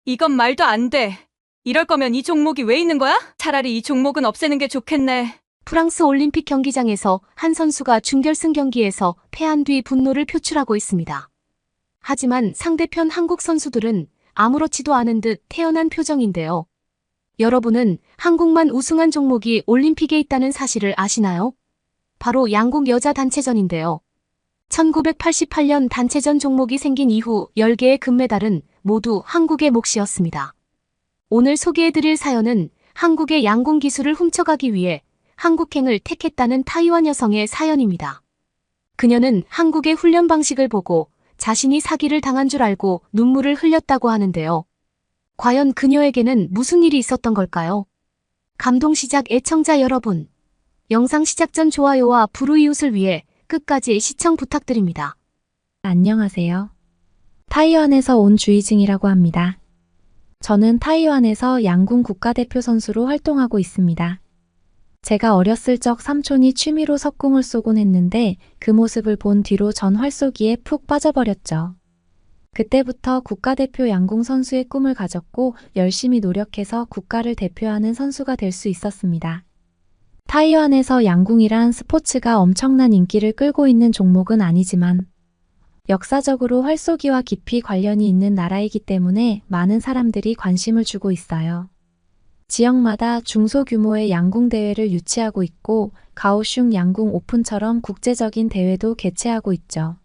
이건 말도 안 돼. 이럴 거면 이 종목이 왜 있는 거야? 차라리 이 종목은 없애는 게 좋겠네. 프랑스 올림픽 경기장에서 한 선수가 준결승 경기에서 패한 뒤 분노를 표출하고 있습니다. 하지만 상대편 한국 선수들은 아무렇지도 않은 듯 태연한 표정인데요. 여러분은 한국만 우승한 종목이 올림픽에 있다는 사실을 아시나요? 바로 양궁 여자 단체전인데요. 1988년 단체전 종목이 생긴 이후 10개의 금메달은 모두 한국의 몫이었습니다. 오늘 소개해드릴 사연은 한국의 양궁 기술을 훔쳐가기 위해 한국행을 택했다는 타이완 여성의 사연입니다. 그녀는 한국의 훈련 방식을 보고 자신이 사기를 당한 줄 알고 눈물을 흘렸다고 하는데요. 과연 그녀에게는 무슨 일이 있었던 걸까요? 감동시작 애청자 여러분, 영상 시작 전 좋아요와 불우이웃을 위해 끝까지 시청 부탁드립니다. 안녕하세요. 타이완에서 온 주희징이라고 합니다. 저는 타이완에서 양궁 국가대표 선수로 활동하고 있습니다. 제가 어렸을 적 삼촌이 취미로 석궁을 쏘곤 했는데 그 모습을 본 뒤로 전 활쏘기에 푹 빠져버렸죠. 그때부터 국가대표 양궁 선수의 꿈을 가졌고 열심히 노력해서 국가를 대표하는 선수가 될 수 있었습니다. 타이완에서 양궁이란 스포츠가 엄청난 인기를 끌고 있는 종목은 아니지만 역사적으로 활쏘기와 깊이 관련이 있는 나라이기 때문에 많은 사람들이 관심을 주고 있어요. 지역마다 중소규모의 양궁 대회를 유치하고 있고 가오슝 양궁 오픈처럼 국제적인 대회도 개최하고 있죠.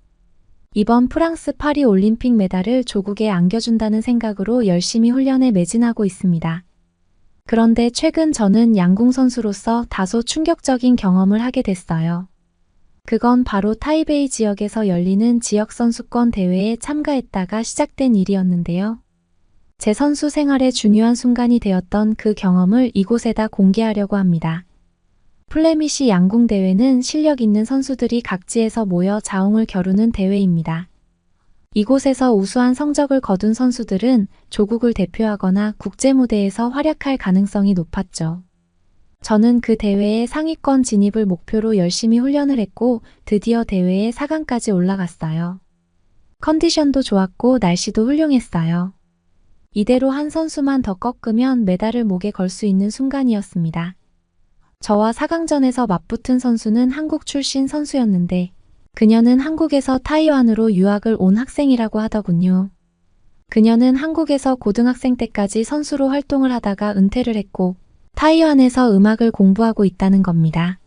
이번 프랑스 파리 올림픽 메달을 조국에 안겨준다는 생각으로 열심히 훈련에 매진하고 있습니다. 그런데 최근 저는 양궁 선수로서 다소 충격적인 경험을 하게 됐어요. 그건 바로 타이베이 지역에서 열리는 지역 선수권 대회에 참가했다가 시작된 일이었는데요. 제 선수 생활의 중요한 순간이 되었던 그 경험을 이곳에다 공개하려고 합니다. 플레미시 양궁 대회는 실력 있는 선수들이 각지에서 모여 자웅을 겨루는 대회입니다. 이곳에서 우수한 성적을 거둔 선수들은 조국을 대표하거나 국제 무대에서 활약할 가능성이 높았죠. 저는 그 대회에 상위권 진입을 목표로 열심히 훈련을 했고 드디어 대회에 4강까지 올라갔어요. 컨디션도 좋았고 날씨도 훌륭했어요. 이대로 한 선수만 더 꺾으면 메달을 목에 걸 수 있는 순간이었습니다. 저와 4강전에서 맞붙은 선수는 한국 출신 선수였는데 그녀는 한국에서 타이완으로 유학을 온 학생이라고 하더군요. 그녀는 한국에서 고등학생 때까지 선수로 활동을 하다가 은퇴를 했고 타이완에서 음악을 공부하고 있다는 겁니다.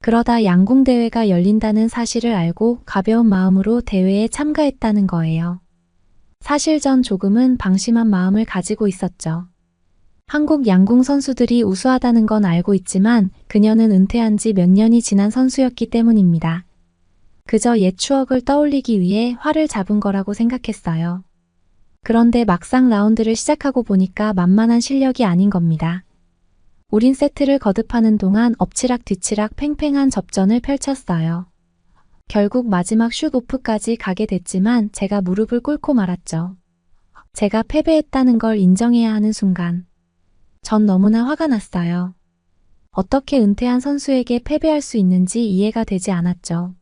그러다 양궁 대회가 열린다는 사실을 알고 가벼운 마음으로 대회에 참가했다는 거예요. 사실 전 조금은 방심한 마음을 가지고 있었죠. 한국 양궁 선수들이 우수하다는 건 알고 있지만 그녀는 은퇴한 지 몇 년이 지난 선수였기 때문입니다. 그저 옛 추억을 떠올리기 위해 활을 잡은 거라고 생각했어요. 그런데 막상 라운드를 시작하고 보니까 만만한 실력이 아닌 겁니다. 우린 세트를 거듭하는 동안 엎치락 뒤치락 팽팽한 접전을 펼쳤어요. 결국 마지막 슛 오프까지 가게 됐지만 제가 무릎을 꿇고 말았죠. 제가 패배했다는 걸 인정해야 하는 순간. 전 너무나 화가 났어요. 어떻게 은퇴한 선수에게 패배할 수 있는지 이해가 되지 않았죠.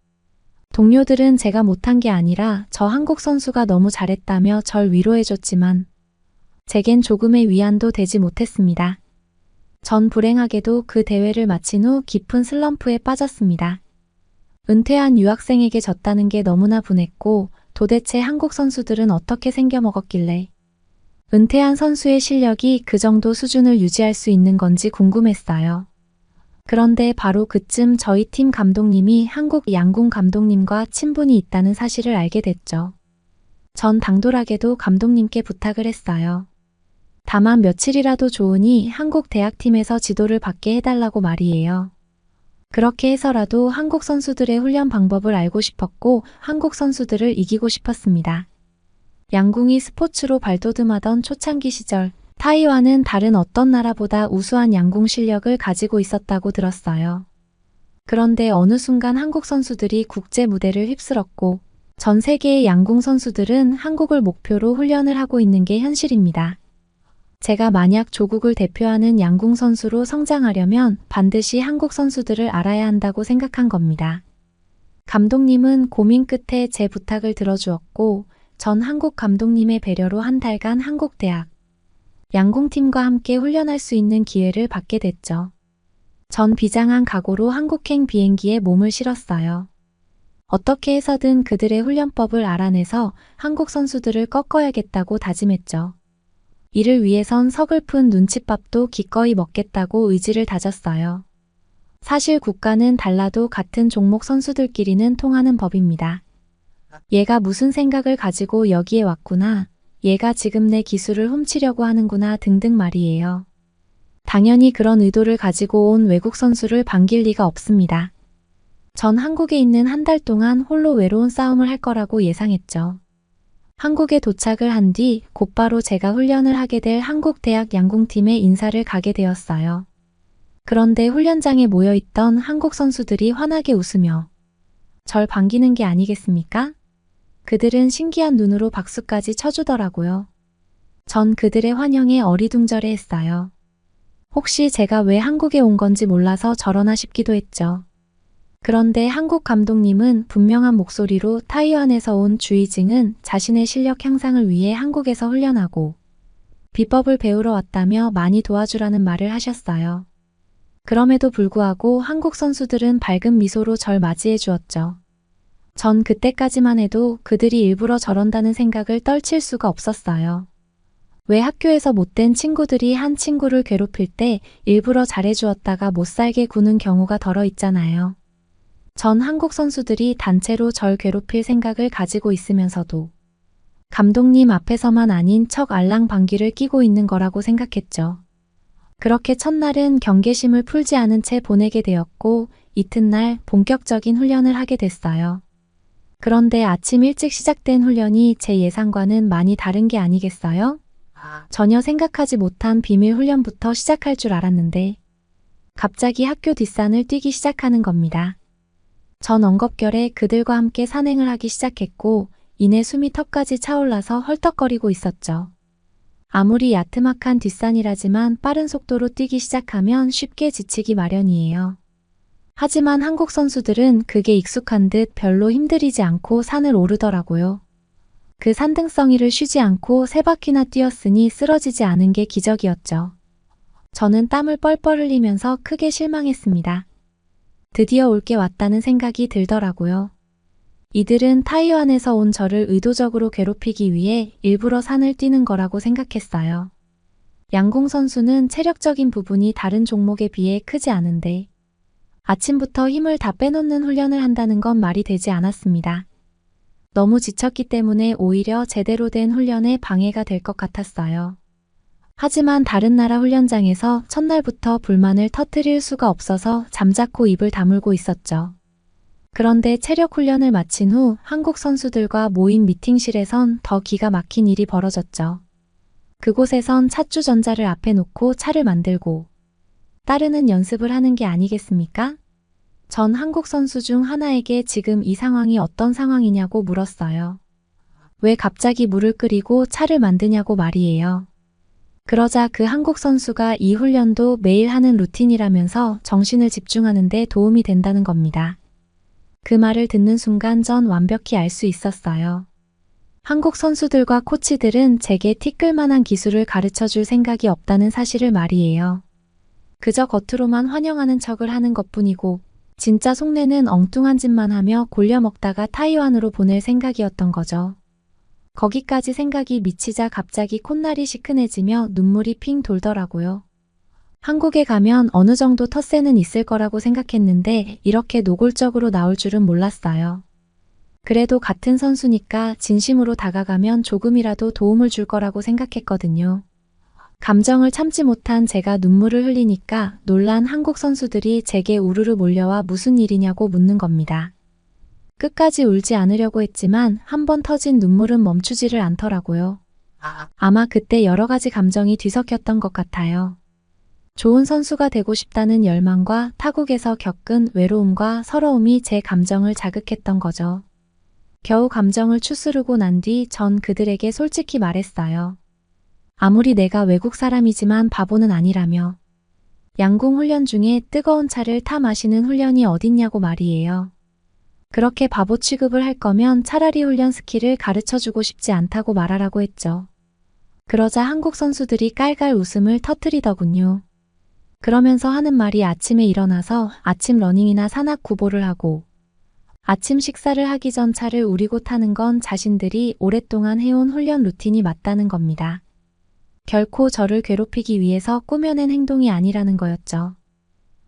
동료들은 제가 못한 게 아니라 저 한국 선수가 너무 잘했다며 절 위로해줬지만 제겐 조금의 위안도 되지 못했습니다. 전 불행하게도 그 대회를 마친 후 깊은 슬럼프에 빠졌습니다. 은퇴한 유학생에게 졌다는 게 너무나 분했고 도대체 한국 선수들은 어떻게 생겨먹었길래 은퇴한 선수의 실력이 그 정도 수준을 유지할 수 있는 건지 궁금했어요. 그런데 바로 그쯤 저희 팀 감독님이 한국 양궁 감독님과 친분이 있다는 사실을 알게 됐죠. 전 당돌하게도 감독님께 부탁을 했어요. 다만 며칠이라도 좋으니 한국 대학팀에서 지도를 받게 해달라고 말이에요. 그렇게 해서라도 한국 선수들의 훈련 방법을 알고 싶었고 한국 선수들을 이기고 싶었습니다. 양궁이 스포츠로 발돋움하던 초창기 시절 타이완은 다른 어떤 나라보다 우수한 양궁 실력을 가지고 있었다고 들었어요. 그런데 어느 순간 한국 선수들이 국제 무대를 휩쓸었고 전 세계의 양궁 선수들은 한국을 목표로 훈련을 하고 있는 게 현실입니다. 제가 만약 조국을 대표하는 양궁 선수로 성장하려면 반드시 한국 선수들을 알아야 한다고 생각한 겁니다. 감독님은 고민 끝에 제 부탁을 들어주었고 전 한국 감독님의 배려로 한 달간 한국 대학 양궁팀과 함께 훈련할 수 있는 기회를 받게 됐죠. 전 비장한 각오로 한국행 비행기에 몸을 실었어요. 어떻게 해서든 그들의 훈련법을 알아내서 한국 선수들을 꺾어야겠다고 다짐했죠. 이를 위해선 서글픈 눈칫밥도 기꺼이 먹겠다고 의지를 다졌어요. 사실 국가는 달라도 같은 종목 선수들끼리는 통하는 법입니다. 얘가 무슨 생각을 가지고 여기에 왔구나, 얘가 지금 내 기술을 훔치려고 하는구나 등등 말이에요. 당연히 그런 의도를 가지고 온 외국 선수를 반길 리가 없습니다. 전 한국에 있는 한 달 동안 홀로 외로운 싸움을 할 거라고 예상했죠. 한국에 도착을 한 뒤 곧바로 제가 훈련을 하게 될 한국대학 양궁팀에 인사를 가게 되었어요. 그런데 훈련장에 모여있던 한국 선수들이 환하게 웃으며 절 반기는 게 아니겠습니까? 그들은 신기한 눈으로 박수까지 쳐주더라고요. 전 그들의 환영에 어리둥절해했어요. 혹시 제가 왜 한국에 온 건지 몰라서 저러나 싶기도 했죠. 그런데 한국 감독님은 분명한 목소리로 타이완에서 온 주이징은 자신의 실력 향상을 위해 한국에서 훈련하고 비법을 배우러 왔다며 많이 도와주라는 말을 하셨어요. 그럼에도 불구하고 한국 선수들은 밝은 미소로 절 맞이해 주었죠. 전 그때까지만 해도 그들이 일부러 저런다는 생각을 떨칠 수가 없었어요. 왜 학교에서 못된 친구들이 한 친구를 괴롭힐 때 일부러 잘해주었다가 못살게 구는 경우가 덜어 있잖아요. 전 한국 선수들이 단체로 절 괴롭힐 생각을 가지고 있으면서도 감독님 앞에서만 아닌 척 알랑방귀를 끼고 있는 거라고 생각했죠. 그렇게 첫날은 경계심을 풀지 않은 채 보내게 되었고 이튿날 본격적인 훈련을 하게 됐어요. 그런데 아침 일찍 시작된 훈련이 제 예상과는 많이 다른 게 아니겠어요? 전혀 생각하지 못한 비밀 훈련부터 시작할 줄 알았는데 갑자기 학교 뒷산을 뛰기 시작하는 겁니다. 전 엉겁결에 그들과 함께 산행을 하기 시작했고 이내 숨이 턱까지 차올라서 헐떡거리고 있었죠. 아무리 야트막한 뒷산이라지만 빠른 속도로 뛰기 시작하면 쉽게 지치기 마련이에요. 하지만 한국 선수들은 그게 익숙한 듯 별로 힘들이지 않고 산을 오르더라고요. 그 산등성이를 쉬지 않고 3바퀴나 뛰었으니 쓰러지지 않은 게 기적이었죠. 저는 땀을 뻘뻘 흘리면서 크게 실망했습니다. 드디어 올 게 왔다는 생각이 들더라고요. 이들은 타이완에서 온 저를 의도적으로 괴롭히기 위해 일부러 산을 뛰는 거라고 생각했어요. 양궁 선수는 체력적인 부분이 다른 종목에 비해 크지 않은데 아침부터 힘을 다 빼놓는 훈련을 한다는 건 말이 되지 않았습니다. 너무 지쳤기 때문에 오히려 제대로 된 훈련에 방해가 될 것 같았어요. 하지만 다른 나라 훈련장에서 첫날부터 불만을 터뜨릴 수가 없어서 잠자코 입을 다물고 있었죠. 그런데 체력 훈련을 마친 후 한국 선수들과 모인 미팅실에선 더 기가 막힌 일이 벌어졌죠. 그곳에선 찻주전자를 앞에 놓고 차를 만들고 따르는 연습을 하는 게 아니겠습니까? 전 한국 선수 중 하나에게 지금 이 상황이 어떤 상황이냐고 물었어요. 왜 갑자기 물을 끓이고 차를 만드냐고 말이에요. 그러자 그 한국 선수가 이 훈련도 매일 하는 루틴이라면서 정신을 집중하는 데 도움이 된다는 겁니다. 그 말을 듣는 순간 전 완벽히 알 수 있었어요. 한국 선수들과 코치들은 제게 티끌만한 기술을 가르쳐 줄 생각이 없다는 사실을 말이에요. 그저 겉으로만 환영하는 척을 하는 것뿐이고 진짜 속내는 엉뚱한 짓만 하며 골려먹다가 타이완으로 보낼 생각이었던 거죠. 거기까지 생각이 미치자 갑자기 콧날이 시큰해지며 눈물이 핑 돌더라고요. 한국에 가면 어느 정도 텃세는 있을 거라고 생각했는데 이렇게 노골적으로 나올 줄은 몰랐어요. 그래도 같은 선수니까 진심으로 다가가면 조금이라도 도움을 줄 거라고 생각했거든요. 감정을 참지 못한 제가 눈물을 흘리니까 놀란 한국 선수들이 제게 우르르 몰려와 무슨 일이냐고 묻는 겁니다. 끝까지 울지 않으려고 했지만 한 번 터진 눈물은 멈추지를 않더라고요. 아마 그때 여러 가지 감정이 뒤섞였던 것 같아요. 좋은 선수가 되고 싶다는 열망과 타국에서 겪은 외로움과 서러움이 제 감정을 자극했던 거죠. 겨우 감정을 추스르고 난 뒤 전 그들에게 솔직히 말했어요. 아무리 내가 외국 사람이지만 바보는 아니라며. 양궁 훈련 중에 뜨거운 차를 타 마시는 훈련이 어딨냐고 말이에요. 그렇게 바보 취급을 할 거면 차라리 훈련 스킬을 가르쳐주고 싶지 않다고 말하라고 했죠. 그러자 한국 선수들이 깔깔 웃음을 터뜨리더군요. 그러면서 하는 말이 아침에 일어나서 아침 러닝이나 산악 구보를 하고 아침 식사를 하기 전 차를 우리고 타는 건 자신들이 오랫동안 해온 훈련 루틴이 맞다는 겁니다. 결코 저를 괴롭히기 위해서 꾸며낸 행동이 아니라는 거였죠.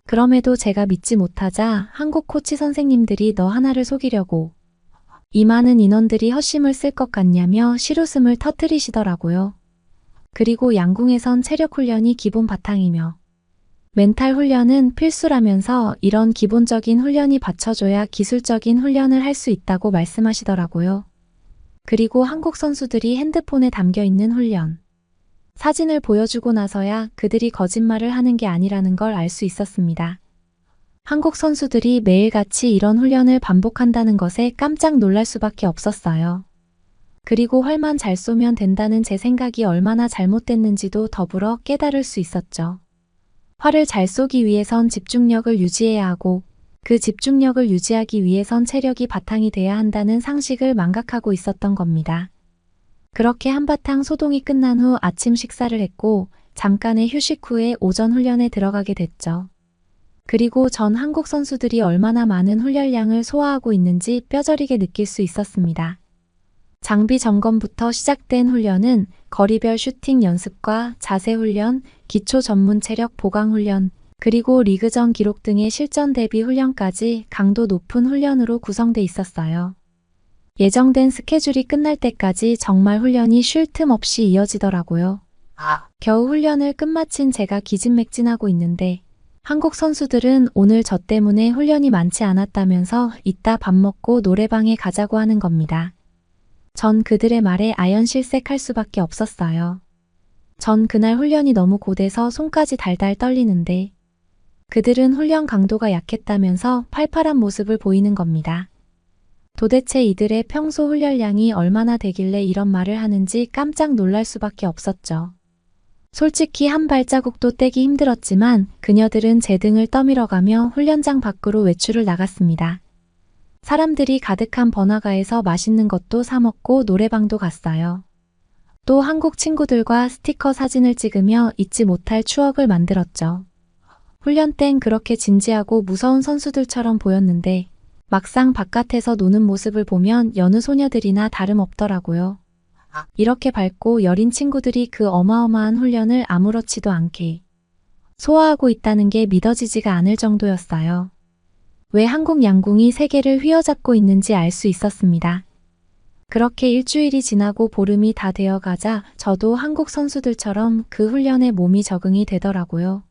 그럼에도 제가 믿지 못하자 한국 코치 선생님들이 너 하나를 속이려고 이 많은 인원들이 헛심을 쓸 것 같냐며 실웃음을 터뜨리시더라고요. 그리고 양궁에선 체력 훈련이 기본 바탕이며 멘탈 훈련은 필수라면서 이런 기본적인 훈련이 받쳐줘야 기술적인 훈련을 할 수 있다고 말씀하시더라고요. 그리고 한국 선수들이 핸드폰에 담겨 있는 훈련 사진을 보여주고 나서야 그들이 거짓말을 하는 게 아니라는 걸 알 수 있었습니다. 한국 선수들이 매일같이 이런 훈련을 반복한다는 것에 깜짝 놀랄 수밖에 없었어요. 그리고 활만 잘 쏘면 된다는 제 생각이 얼마나 잘못됐는지도 더불어 깨달을 수 있었죠. 활을 잘 쏘기 위해선 집중력을 유지해야 하고 그 집중력을 유지하기 위해선 체력이 바탕이 돼야 한다는 상식을 망각하고 있었던 겁니다. 그렇게 한바탕 소동이 끝난 후 아침 식사를 했고 잠깐의 휴식 후에 오전 훈련에 들어가게 됐죠. 그리고 전 한국 선수들이 얼마나 많은 훈련량을 소화하고 있는지 뼈저리게 느낄 수 있었습니다. 장비 점검부터 시작된 훈련은 거리별 슈팅 연습과 자세 훈련, 기초 전문 체력 보강 훈련, 그리고 리그전 기록 등의 실전 대비 훈련까지 강도 높은 훈련으로 구성돼 있었어요. 예정된 스케줄이 끝날 때까지 정말 훈련이 쉴 틈 없이 이어지더라고요. 겨우 훈련을 끝마친 제가 기진맥진하고 있는데 한국 선수들은 오늘 저 때문에 훈련이 많지 않았다면서 이따 밥 먹고 노래방에 가자고 하는 겁니다. 전 그들의 말에 아연실색할 수밖에 없었어요. 전 그날 훈련이 너무 고돼서 손까지 달달 떨리는데 그들은 훈련 강도가 약했다면서 팔팔한 모습을 보이는 겁니다. 도대체 이들의 평소 훈련량이 얼마나 되길래 이런 말을 하는지 깜짝 놀랄 수밖에 없었죠. 솔직히 한 발자국도 떼기 힘들었지만 그녀들은 제 등을 떠밀어가며 훈련장 밖으로 외출을 나갔습니다. 사람들이 가득한 번화가에서 맛있는 것도 사 먹고 노래방도 갔어요. 또 한국 친구들과 스티커 사진을 찍으며 잊지 못할 추억을 만들었죠. 훈련 땐 그렇게 진지하고 무서운 선수들처럼 보였는데 막상 바깥에서 노는 모습을 보면 여느 소녀들이나 다름없더라고요. 이렇게 밝고 여린 친구들이 그 어마어마한 훈련을 아무렇지도 않게 소화하고 있다는 게 믿어지지가 않을 정도였어요. 왜 한국 양궁이 세계를 휘어잡고 있는지 알 수 있었습니다. 그렇게 일주일이 지나고 보름이 다 되어가자 저도 한국 선수들처럼 그 훈련에 몸이 적응이 되더라고요.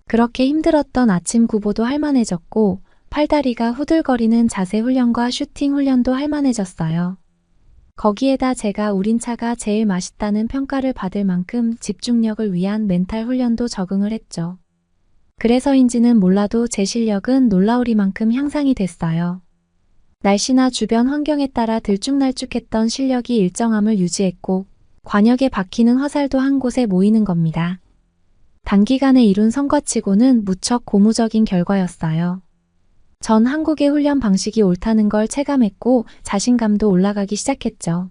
그렇게 힘들었던 아침 구보도 할만해졌고 팔다리가 후들거리는 자세 훈련과 슈팅 훈련도 할만해졌어요. 거기에다 제가 우린 차가 제일 맛있다는 평가를 받을 만큼 집중력을 위한 멘탈 훈련도 적응을 했죠. 그래서인지는 몰라도 제 실력은 놀라우리만큼 향상이 됐어요. 날씨나 주변 환경에 따라 들쭉날쭉했던 실력이 일정함을 유지했고 관역에 박히는 화살도 한 곳에 모이는 겁니다. 단기간에 이룬 성과치고는 무척 고무적인 결과였어요. 전 한국의 훈련 방식이 옳다는 걸 체감했고 자신감도 올라가기 시작했죠.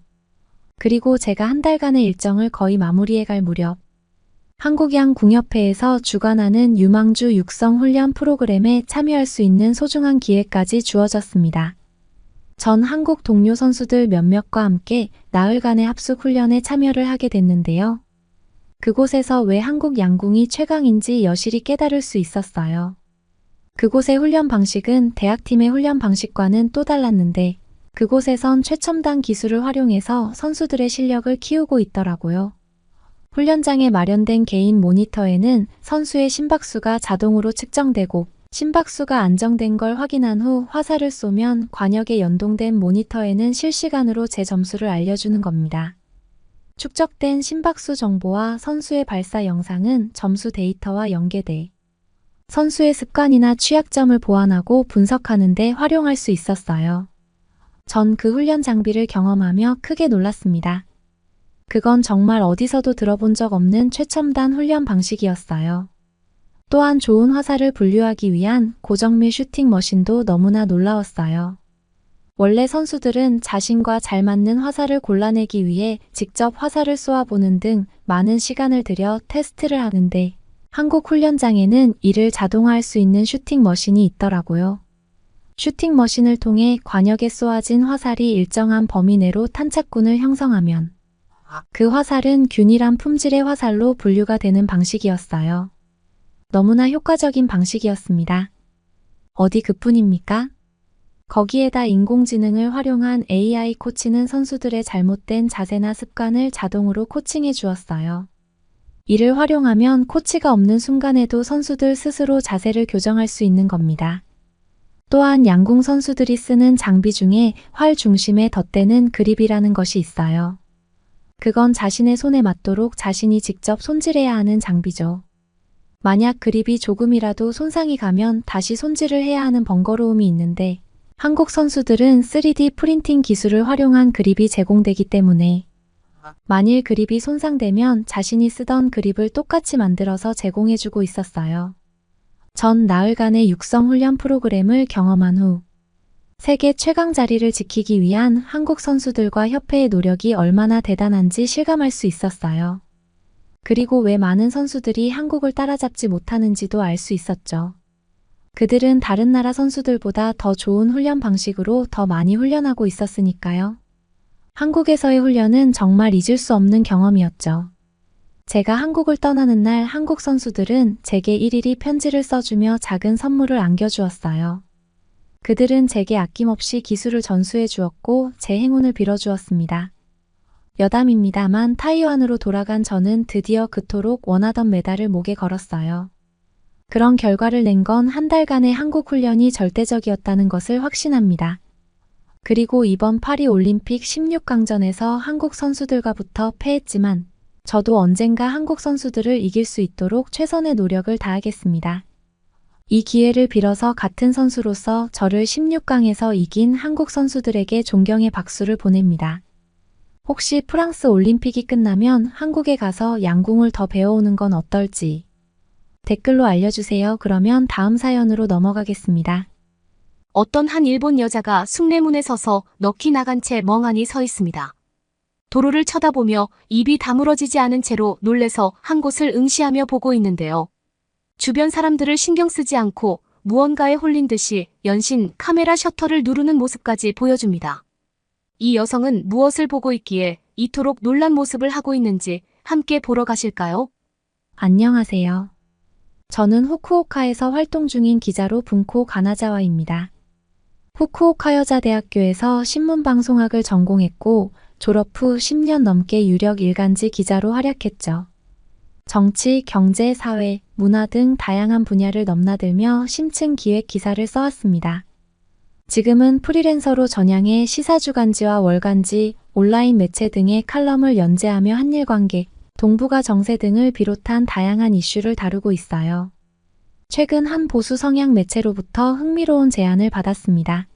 그리고 제가 한 달간의 일정을 거의 마무리해갈 무렵 한국양궁협회에서 주관하는 유망주 육성 훈련 프로그램에 참여할 수 있는 소중한 기회까지 주어졌습니다. 전 한국 동료 선수들 몇몇과 함께 나흘간의 합숙 훈련에 참여를 하게 됐는데요. 그곳에서 왜 한국 양궁이 최강인지 여실히 깨달을 수 있었어요. 그곳의 훈련 방식은 대학팀의 훈련 방식과는 또 달랐는데 그곳에선 최첨단 기술을 활용해서 선수들의 실력을 키우고 있더라고요. 훈련장에 마련된 개인 모니터에는 선수의 심박수가 자동으로 측정되고 심박수가 안정된 걸 확인한 후 화살을 쏘면 관역에 연동된 모니터에는 실시간으로 제 점수를 알려주는 겁니다. 축적된 심박수 정보와 선수의 발사 영상은 점수 데이터와 연계돼 선수의 습관이나 취약점을 보완하고 분석하는 데 활용할 수 있었어요. 전 그 훈련 장비를 경험하며 크게 놀랐습니다. 그건 정말 어디서도 들어본 적 없는 최첨단 훈련 방식이었어요. 또한 좋은 화살을 분류하기 위한 고정밀 슈팅 머신도 너무나 놀라웠어요. 원래 선수들은 자신과 잘 맞는 화살을 골라내기 위해 직접 화살을 쏘아보는 등 많은 시간을 들여 테스트를 하는데 한국 훈련장에는 이를 자동화할 수 있는 슈팅 머신이 있더라고요. 슈팅 머신을 통해 관역에 쏘아진 화살이 일정한 범위 내로 탄착군을 형성하면 그 화살은 균일한 품질의 화살로 분류가 되는 방식이었어요. 너무나 효과적인 방식이었습니다. 어디 그뿐입니까? 거기에다 인공지능을 활용한 AI 코치는 선수들의 잘못된 자세나 습관을 자동으로 코칭해 주었어요. 이를 활용하면 코치가 없는 순간에도 선수들 스스로 자세를 교정할 수 있는 겁니다. 또한 양궁 선수들이 쓰는 장비 중에 활 중심에 덧대는 그립이라는 것이 있어요. 그건 자신의 손에 맞도록 자신이 직접 손질해야 하는 장비죠. 만약 그립이 조금이라도 손상이 가면 다시 손질을 해야 하는 번거로움이 있는데 한국 선수들은 3D 프린팅 기술을 활용한 그립이 제공되기 때문에 만일 그립이 손상되면 자신이 쓰던 그립을 똑같이 만들어서 제공해주고 있었어요. 전 나흘간의 육성 훈련 프로그램을 경험한 후 세계 최강 자리를 지키기 위한 한국 선수들과 협회의 노력이 얼마나 대단한지 실감할 수 있었어요. 그리고 왜 많은 선수들이 한국을 따라잡지 못하는지도 알 수 있었죠. 그들은 다른 나라 선수들보다 더 좋은 훈련 방식으로 더 많이 훈련하고 있었으니까요. 한국에서의 훈련은 정말 잊을 수 없는 경험이었죠. 제가 한국을 떠나는 날 한국 선수들은 제게 일일이 편지를 써주며 작은 선물을 안겨주었어요. 그들은 제게 아낌없이 기술을 전수해 주었고 제 행운을 빌어주었습니다. 여담입니다만 타이완으로 돌아간 저는 드디어 그토록 원하던 메달을 목에 걸었어요. 그런 결과를 낸 건 한 달간의 한국 훈련이 절대적이었다는 것을 확신합니다. 그리고 이번 파리 올림픽 16강전에서 한국 선수들과부터 패했지만 저도 언젠가 한국 선수들을 이길 수 있도록 최선의 노력을 다하겠습니다. 이 기회를 빌어서 같은 선수로서 저를 16강에서 이긴 한국 선수들에게 존경의 박수를 보냅니다. 혹시 프랑스 올림픽이 끝나면 한국에 가서 양궁을 더 배워오는 건 어떨지 댓글로 알려주세요. 그러면 다음 사연으로 넘어가겠습니다. 어떤 한 일본 여자가 숭례문에 서서 넋이 나간 채 멍하니 서 있습니다. 도로를 쳐다보며 입이 다물어지지 않은 채로 놀래서 한 곳을 응시하며 보고 있는데요. 주변 사람들을 신경 쓰지 않고 무언가에 홀린 듯이 연신 카메라 셔터를 누르는 모습까지 보여줍니다. 이 여성은 무엇을 보고 있기에 이토록 놀란 모습을 하고 있는지 함께 보러 가실까요? 안녕하세요. 저는 후쿠오카에서 활동 중인 기자로 분코 가나자와입니다. 후쿠오카 여자대학교에서 신문방송학을 전공했고 졸업 후 10년 넘게 유력 일간지 기자로 활약했죠. 정치, 경제, 사회, 문화 등 다양한 분야를 넘나들며 심층 기획 기사를 써왔습니다. 지금은 프리랜서로 전향해 시사주간지와 월간지, 온라인 매체 등의 칼럼을 연재하며 한일관계, 동북아 정세 등을 비롯한 다양한 이슈를 다루고 있어요. 최근 한 보수 성향 매체로부터 흥미로운 제안을 받았습니다.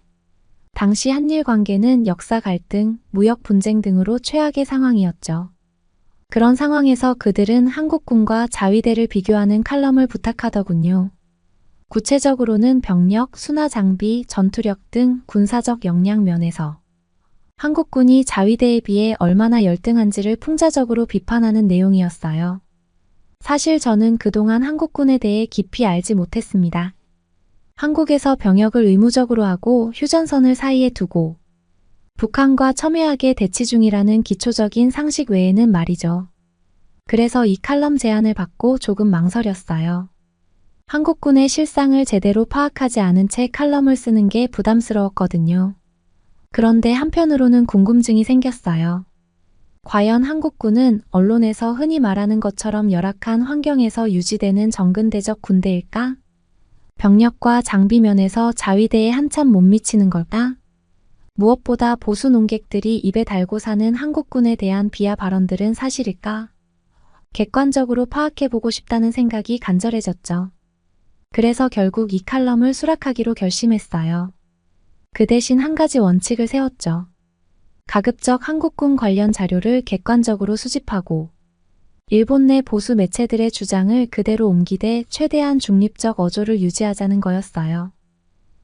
당시 한일 관계는 역사 갈등, 무역 분쟁 등으로 최악의 상황이었죠. 그런 상황에서 그들은 한국군과 자위대를 비교하는 칼럼을 부탁하더군요. 구체적으로는 병력, 순화 장비, 전투력 등 군사적 역량 면에서 한국군이 자위대에 비해 얼마나 열등한지를 풍자적으로 비판하는 내용이었어요. 사실 저는 그동안 한국군에 대해 깊이 알지 못했습니다. 한국에서 병역을 의무적으로 하고 휴전선을 사이에 두고 북한과 첨예하게 대치 중이라는 기초적인 상식 외에는 말이죠. 그래서 이 칼럼 제안을 받고 조금 망설였어요. 한국군의 실상을 제대로 파악하지 않은 채 칼럼을 쓰는 게 부담스러웠거든요. 그런데 한편으로는 궁금증이 생겼어요. 과연 한국군은 언론에서 흔히 말하는 것처럼 열악한 환경에서 유지되는 정근대적 군대일까? 병력과 장비 면에서 자위대에 한참 못 미치는 걸까? 무엇보다 보수 논객들이 입에 달고 사는 한국군에 대한 비하 발언들은 사실일까? 객관적으로 파악해보고 싶다는 생각이 간절해졌죠. 그래서 결국 이 칼럼을 수락하기로 결심했어요. 그 대신 한 가지 원칙을 세웠죠. 가급적 한국군 관련 자료를 객관적으로 수집하고 일본 내 보수 매체들의 주장을 그대로 옮기되 최대한 중립적 어조를 유지하자는 거였어요.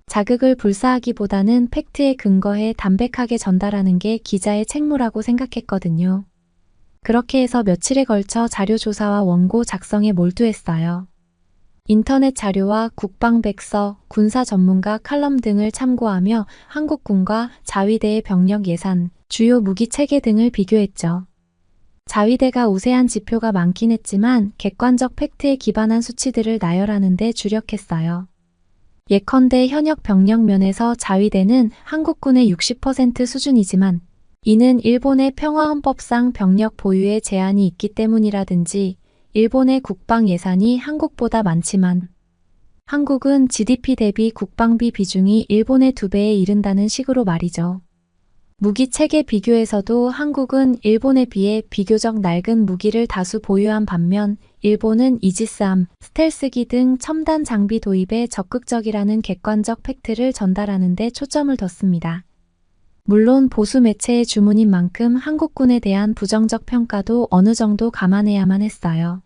자극을 불사하기보다는 팩트에 근거해 담백하게 전달하는 게 기자의 책무라고 생각했거든요. 그렇게 해서 며칠에 걸쳐 자료 조사와 원고 작성에 몰두했어요. 인터넷 자료와 국방백서, 군사 전문가 칼럼 등을 참고하며 한국군과 자위대의 병력 예산, 주요 무기 체계 등을 비교했죠. 자위대가 우세한 지표가 많긴 했지만 객관적 팩트에 기반한 수치들을 나열하는 데 주력했어요. 예컨대 현역 병력 면에서 자위대는 한국군의 60% 수준이지만 이는 일본의 평화헌법상 병력 보유에 제한이 있기 때문이라든지 일본의 국방 예산이 한국보다 많지만 한국은 GDP 대비 국방비 비중이 일본의 2배에 이른다는 식으로 말이죠. 무기 체계 비교에서도 한국은 일본에 비해 비교적 낡은 무기를 다수 보유한 반면 일본은 이지스함, 스텔스기 등 첨단 장비 도입에 적극적이라는 객관적 팩트를 전달하는 데 초점을 뒀습니다. 물론 보수 매체의 주문인 만큼 한국군에 대한 부정적 평가도 어느 정도 감안해야만 했어요.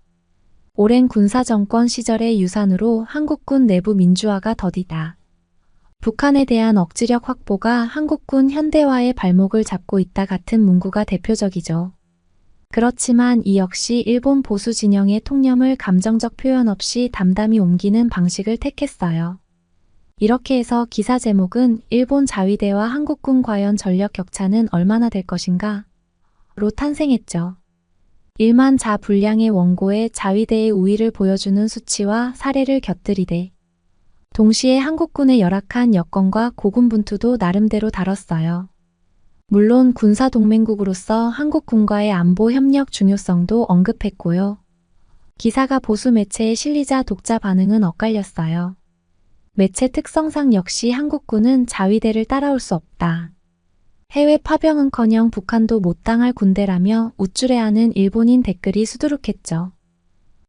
오랜 군사정권 시절의 유산으로 한국군 내부 민주화가 더디다. 북한에 대한 억지력 확보가 한국군 현대화의 발목을 잡고 있다 같은 문구가 대표적이죠. 그렇지만 이 역시 일본 보수 진영의 통념을 감정적 표현 없이 담담히 옮기는 방식을 택했어요. 이렇게 해서 기사 제목은 일본 자위대와 한국군 과연 전력 격차는 얼마나 될 것인가? 로 탄생했죠. 1만 자 분량의 원고에 자위대의 우위를 보여주는 수치와 사례를 곁들이되 동시에 한국군의 열악한 여건과 고군분투도 나름대로 다뤘어요. 물론 군사동맹국으로서 한국군과의 안보 협력 중요성도 언급했고요. 기사가 보수 매체에 실리자 독자 반응은 엇갈렸어요. 매체 특성상 역시 한국군은 자위대를 따라올 수 없다. 해외 파병은커녕 북한도 못 당할 군대라며 우쭐해하는 일본인 댓글이 수두룩했죠.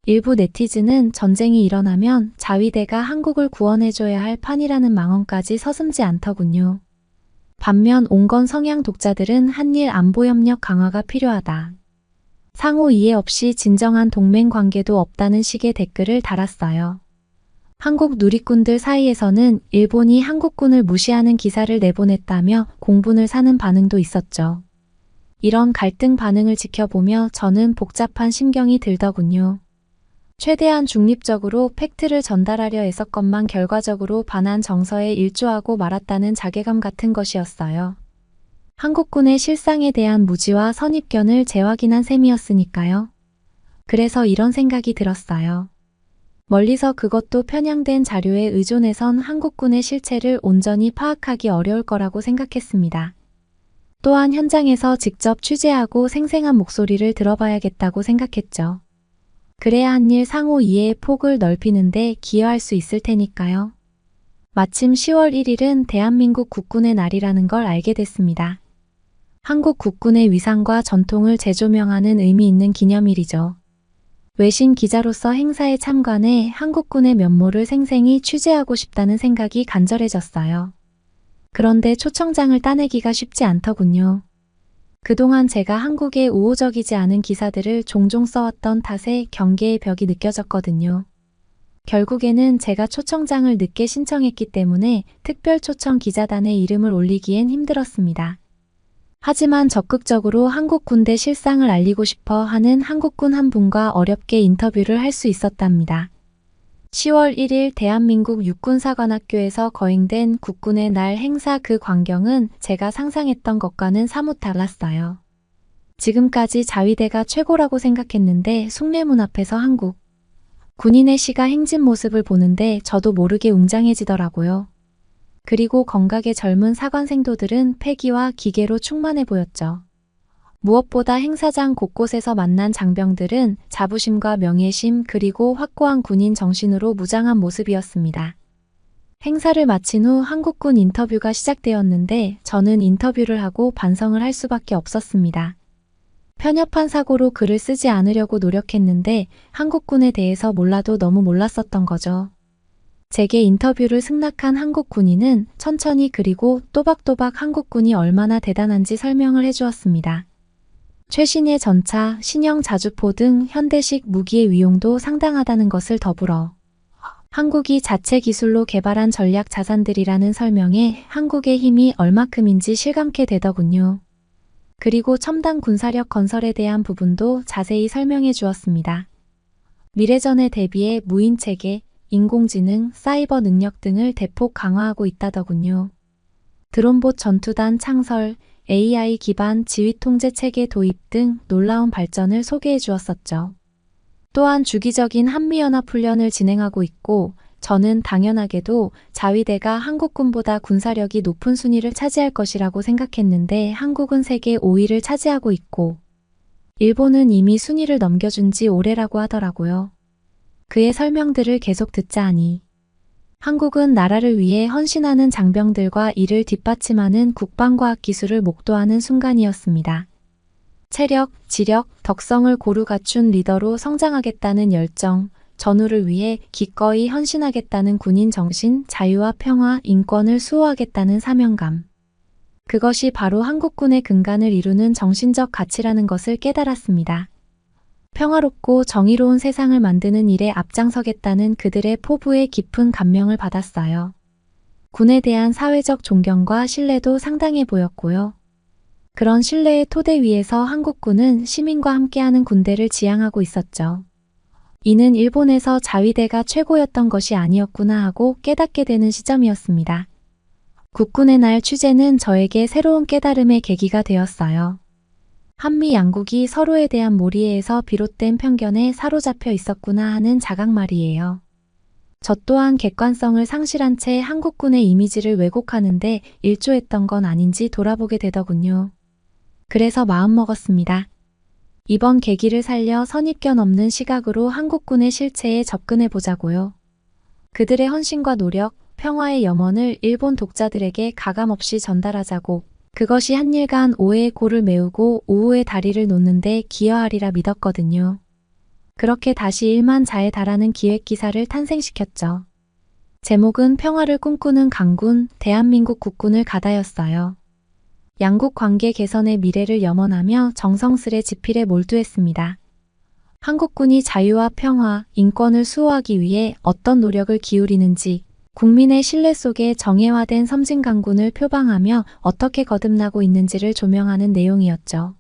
일부 네티즌은 전쟁이 일어나면 자위대가 한국을 구원해줘야 할 판이라는 망언까지 서슴지 않더군요. 반면 온건 성향 독자들은 한일 안보협력 강화가 필요하다. 상호 이해 없이 진정한 동맹 관계도 없다는 식의 댓글을 달았어요. 한국 누리꾼들 사이에서는 일본이 한국군을 무시하는 기사를 내보냈다며 공분을 사는 반응도 있었죠. 이런 갈등 반응을 지켜보며 저는 복잡한 심경이 들더군요. 최대한 중립적으로 팩트를 전달하려 애썼건만 결과적으로 반한 정서에 일조하고 말았다는 자괴감 같은 것이었어요. 한국군의 실상에 대한 무지와 선입견을 재확인한 셈이었으니까요. 그래서 이런 생각이 들었어요. 멀리서 그것도 편향된 자료에 의존해선 한국군의 실체를 온전히 파악하기 어려울 거라고 생각했습니다. 또한 현장에서 직접 취재하고 생생한 목소리를 들어봐야겠다고 생각했죠. 그래야 한일 상호 이해의 폭을 넓히는데 기여할 수 있을 테니까요. 마침 10월 1일은 대한민국 국군의 날이라는 걸 알게 됐습니다. 한국 국군의 위상과 전통을 재조명하는 의미 있는 기념일이죠. 외신 기자로서 행사에 참관해 한국군의 면모를 생생히 취재하고 싶다는 생각이 간절해졌어요. 그런데 초청장을 따내기가 쉽지 않더군요. 그동안 제가 한국의 우호적이지 않은 기사들을 종종 써왔던 탓에 경계의 벽이 느껴졌거든요. 결국에는 제가 초청장을 늦게 신청했기 때문에 특별 초청 기자단에 이름을 올리기엔 힘들었습니다. 하지만 적극적으로 한국 군대 실상을 알리고 싶어 하는 한국군 한 분과 어렵게 인터뷰를 할 수 있었답니다. 10월 1일 대한민국 육군사관학교에서 거행된 국군의 날 행사 그 광경은 제가 상상했던 것과는 사뭇 달랐어요. 지금까지 자위대가 최고라고 생각했는데 숭례문 앞에서 한국 군인의 시가 행진 모습을 보는데 저도 모르게 웅장해지더라고요. 그리고 건각의 젊은 사관생도들은 패기와 기계로 충만해 보였죠. 무엇보다 행사장 곳곳에서 만난 장병들은 자부심과 명예심 그리고 확고한 군인 정신으로 무장한 모습이었습니다. 행사를 마친 후 한국군 인터뷰가 시작되었는데 저는 인터뷰를 하고 반성을 할 수밖에 없었습니다. 편협한 사고로 글을 쓰지 않으려고 노력했는데 한국군에 대해서 몰라도 너무 몰랐었던 거죠. 제게 인터뷰를 승낙한 한국 군인은 천천히 그리고 또박또박 한국군이 얼마나 대단한지 설명을 해주었습니다. 최신의 전차, 신형 자주포 등 현대식 무기의 위용도 상당하다는 것을 더불어 한국이 자체 기술로 개발한 전략 자산들이라는 설명에 한국의 힘이 얼마큼인지 실감케 되더군요. 그리고 첨단 군사력 건설에 대한 부분도 자세히 설명해 주었습니다. 미래전에 대비해 무인체계, 인공지능, 사이버 능력 등을 대폭 강화하고 있다더군요. 드론봇 전투단 창설, AI 기반 지휘통제 체계 도입 등 놀라운 발전을 소개해 주었었죠. 또한 주기적인 한미연합훈련을 진행하고 있고, 저는 당연하게도 자위대가 한국군보다 군사력이 높은 순위를 차지할 것이라고 생각했는데 한국은 세계 5위를 차지하고 있고, 일본은 이미 순위를 넘겨준 지 오래라고 하더라고요. 그의 설명들을 계속 듣자 하니, 한국은 나라를 위해 헌신하는 장병들과 이를 뒷받침하는 국방과학 기술을 목도하는 순간이었습니다. 체력, 지력, 덕성을 고루 갖춘 리더로 성장하겠다는 열정, 전우를 위해 기꺼이 헌신하겠다는 군인 정신, 자유와 평화, 인권을 수호하겠다는 사명감. 그것이 바로 한국군의 근간을 이루는 정신적 가치라는 것을 깨달았습니다. 평화롭고 정의로운 세상을 만드는 일에 앞장서겠다는 그들의 포부에 깊은 감명을 받았어요. 군에 대한 사회적 존경과 신뢰도 상당해 보였고요. 그런 신뢰의 토대 위에서 한국군은 시민과 함께하는 군대를 지향하고 있었죠. 이는 일본에서 자위대가 최고였던 것이 아니었구나 하고 깨닫게 되는 시점이었습니다. 국군의 날 취재는 저에게 새로운 깨달음의 계기가 되었어요. 한미 양국이 서로에 대한 몰이해에서 비롯된 편견에 사로잡혀 있었구나 하는 자각 말이에요. 저 또한 객관성을 상실한 채 한국군의 이미지를 왜곡하는데 일조했던 건 아닌지 돌아보게 되더군요. 그래서 마음먹었습니다. 이번 계기를 살려 선입견 없는 시각으로 한국군의 실체에 접근해 보자고요. 그들의 헌신과 노력, 평화의 염원을 일본 독자들에게 가감없이 전달하자고, 그것이 한일 간 오해의 골을 메우고 오후의 다리를 놓는데 기여하리라 믿었거든요. 그렇게 다시 1만 자에 달하는 기획기사를 탄생시켰죠. 제목은 평화를 꿈꾸는 강군, 대한민국 국군을 가다였어요. 양국 관계 개선의 미래를 염원하며 정성스레 지필에 몰두했습니다. 한국군이 자유와 평화, 인권을 수호하기 위해 어떤 노력을 기울이는지, 국민의 신뢰 속에 정예화된 섬진강군을 표방하며 어떻게 거듭나고 있는지를 조명하는 내용이었죠.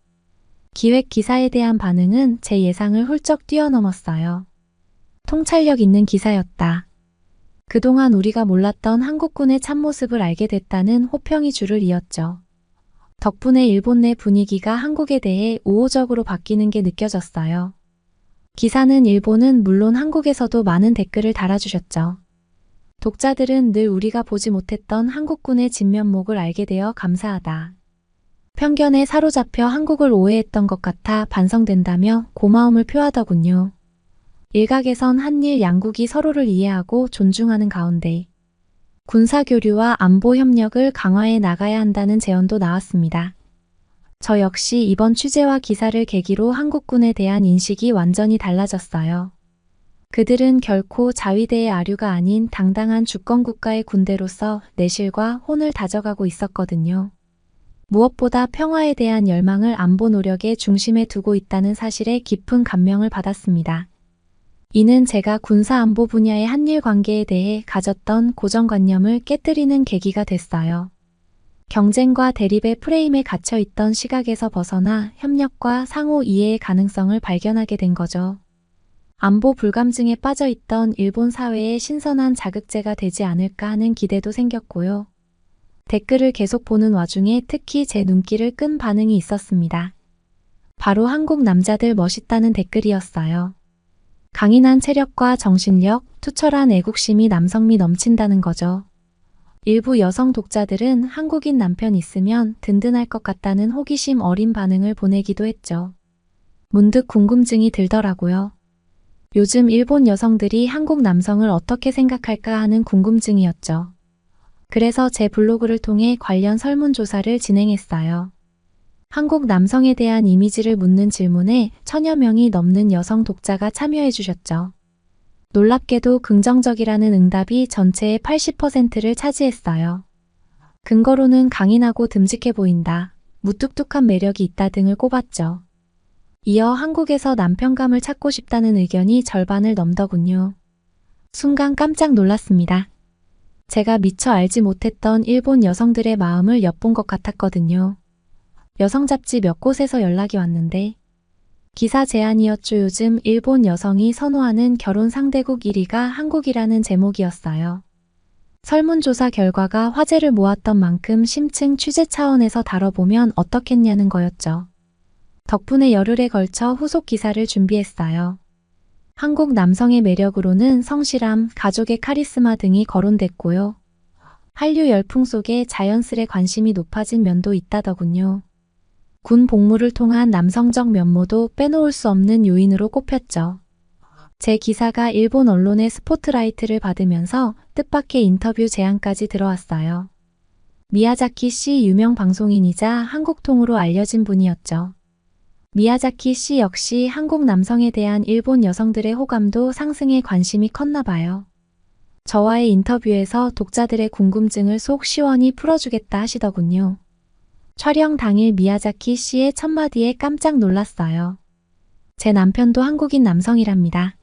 기획 기사에 대한 반응은 제 예상을 훌쩍 뛰어넘었어요. 통찰력 있는 기사였다. 그동안 우리가 몰랐던 한국군의 참모습을 알게 됐다는 호평이 줄을 이었죠. 덕분에 일본 내 분위기가 한국에 대해 우호적으로 바뀌는 게 느껴졌어요. 기사는 일본은 물론 한국에서도 많은 댓글을 달아주셨죠. 독자들은 늘 우리가 보지 못했던 한국군의 진면목을 알게 되어 감사하다. 편견에 사로잡혀 한국을 오해했던 것 같아 반성된다며 고마움을 표하더군요. 일각에선 한일 양국이 서로를 이해하고 존중하는 가운데 군사교류와 안보 협력을 강화해 나가야 한다는 제언도 나왔습니다. 저 역시 이번 취재와 기사를 계기로 한국군에 대한 인식이 완전히 달라졌어요. 그들은 결코 자위대의 아류가 아닌 당당한 주권국가의 군대로서 내실과 혼을 다져가고 있었거든요. 무엇보다 평화에 대한 열망을 안보 노력의 중심에 두고 있다는 사실에 깊은 감명을 받았습니다. 이는 제가 군사안보 분야의 한일 관계에 대해 가졌던 고정관념을 깨뜨리는 계기가 됐어요. 경쟁과 대립의 프레임에 갇혀 있던 시각에서 벗어나 협력과 상호 이해의 가능성을 발견하게 된 거죠. 안보 불감증에 빠져 있던 일본 사회에 신선한 자극제가 되지 않을까 하는 기대도 생겼고요. 댓글을 계속 보는 와중에 특히 제 눈길을 끈 반응이 있었습니다. 바로 한국 남자들 멋있다는 댓글이었어요. 강인한 체력과 정신력, 투철한 애국심이 남성미 넘친다는 거죠. 일부 여성 독자들은 한국인 남편 있으면 든든할 것 같다는 호기심 어린 반응을 보내기도 했죠. 문득 궁금증이 들더라고요. 요즘 일본 여성들이 한국 남성을 어떻게 생각할까 하는 궁금증이었죠. 그래서 제 블로그를 통해 관련 설문조사를 진행했어요. 한국 남성에 대한 이미지를 묻는 질문에 1000여 명이 넘는 여성 독자가 참여해 주셨죠. 놀랍게도 긍정적이라는 응답이 전체의 80%를 차지했어요. 근거로는 강인하고 듬직해 보인다, 무뚝뚝한 매력이 있다 등을 꼽았죠. 이어 한국에서 남편감을 찾고 싶다는 의견이 절반을 넘더군요. 순간 깜짝 놀랐습니다. 제가 미처 알지 못했던 일본 여성들의 마음을 엿본 것 같았거든요. 여성 잡지 몇 곳에서 연락이 왔는데 기사 제안이었죠. 요즘 일본 여성이 선호하는 결혼 상대국 1위가 한국이라는 제목이었어요. 설문조사 결과가 화제를 모았던 만큼 심층 취재 차원에서 다뤄보면 어떻겠냐는 거였죠. 덕분에 열흘에 걸쳐 후속 기사를 준비했어요. 한국 남성의 매력으로는 성실함, 가족의 카리스마 등이 거론됐고요. 한류 열풍 속에 자연스레 관심이 높아진 면도 있다더군요. 군 복무를 통한 남성적 면모도 빼놓을 수 없는 요인으로 꼽혔죠. 제 기사가 일본 언론의 스포트라이트를 받으면서 뜻밖의 인터뷰 제안까지 들어왔어요. 미야자키 씨 유명 방송인이자 한국통으로 알려진 분이었죠. 미야자키 씨 역시 한국 남성에 대한 일본 여성들의 호감도 상승에 관심이 컸나 봐요. 저와의 인터뷰에서 독자들의 궁금증을 속 시원히 풀어주겠다 하시더군요. 촬영 당일 미야자키 씨의 첫마디에 깜짝 놀랐어요. 제 남편도 한국인 남성이랍니다.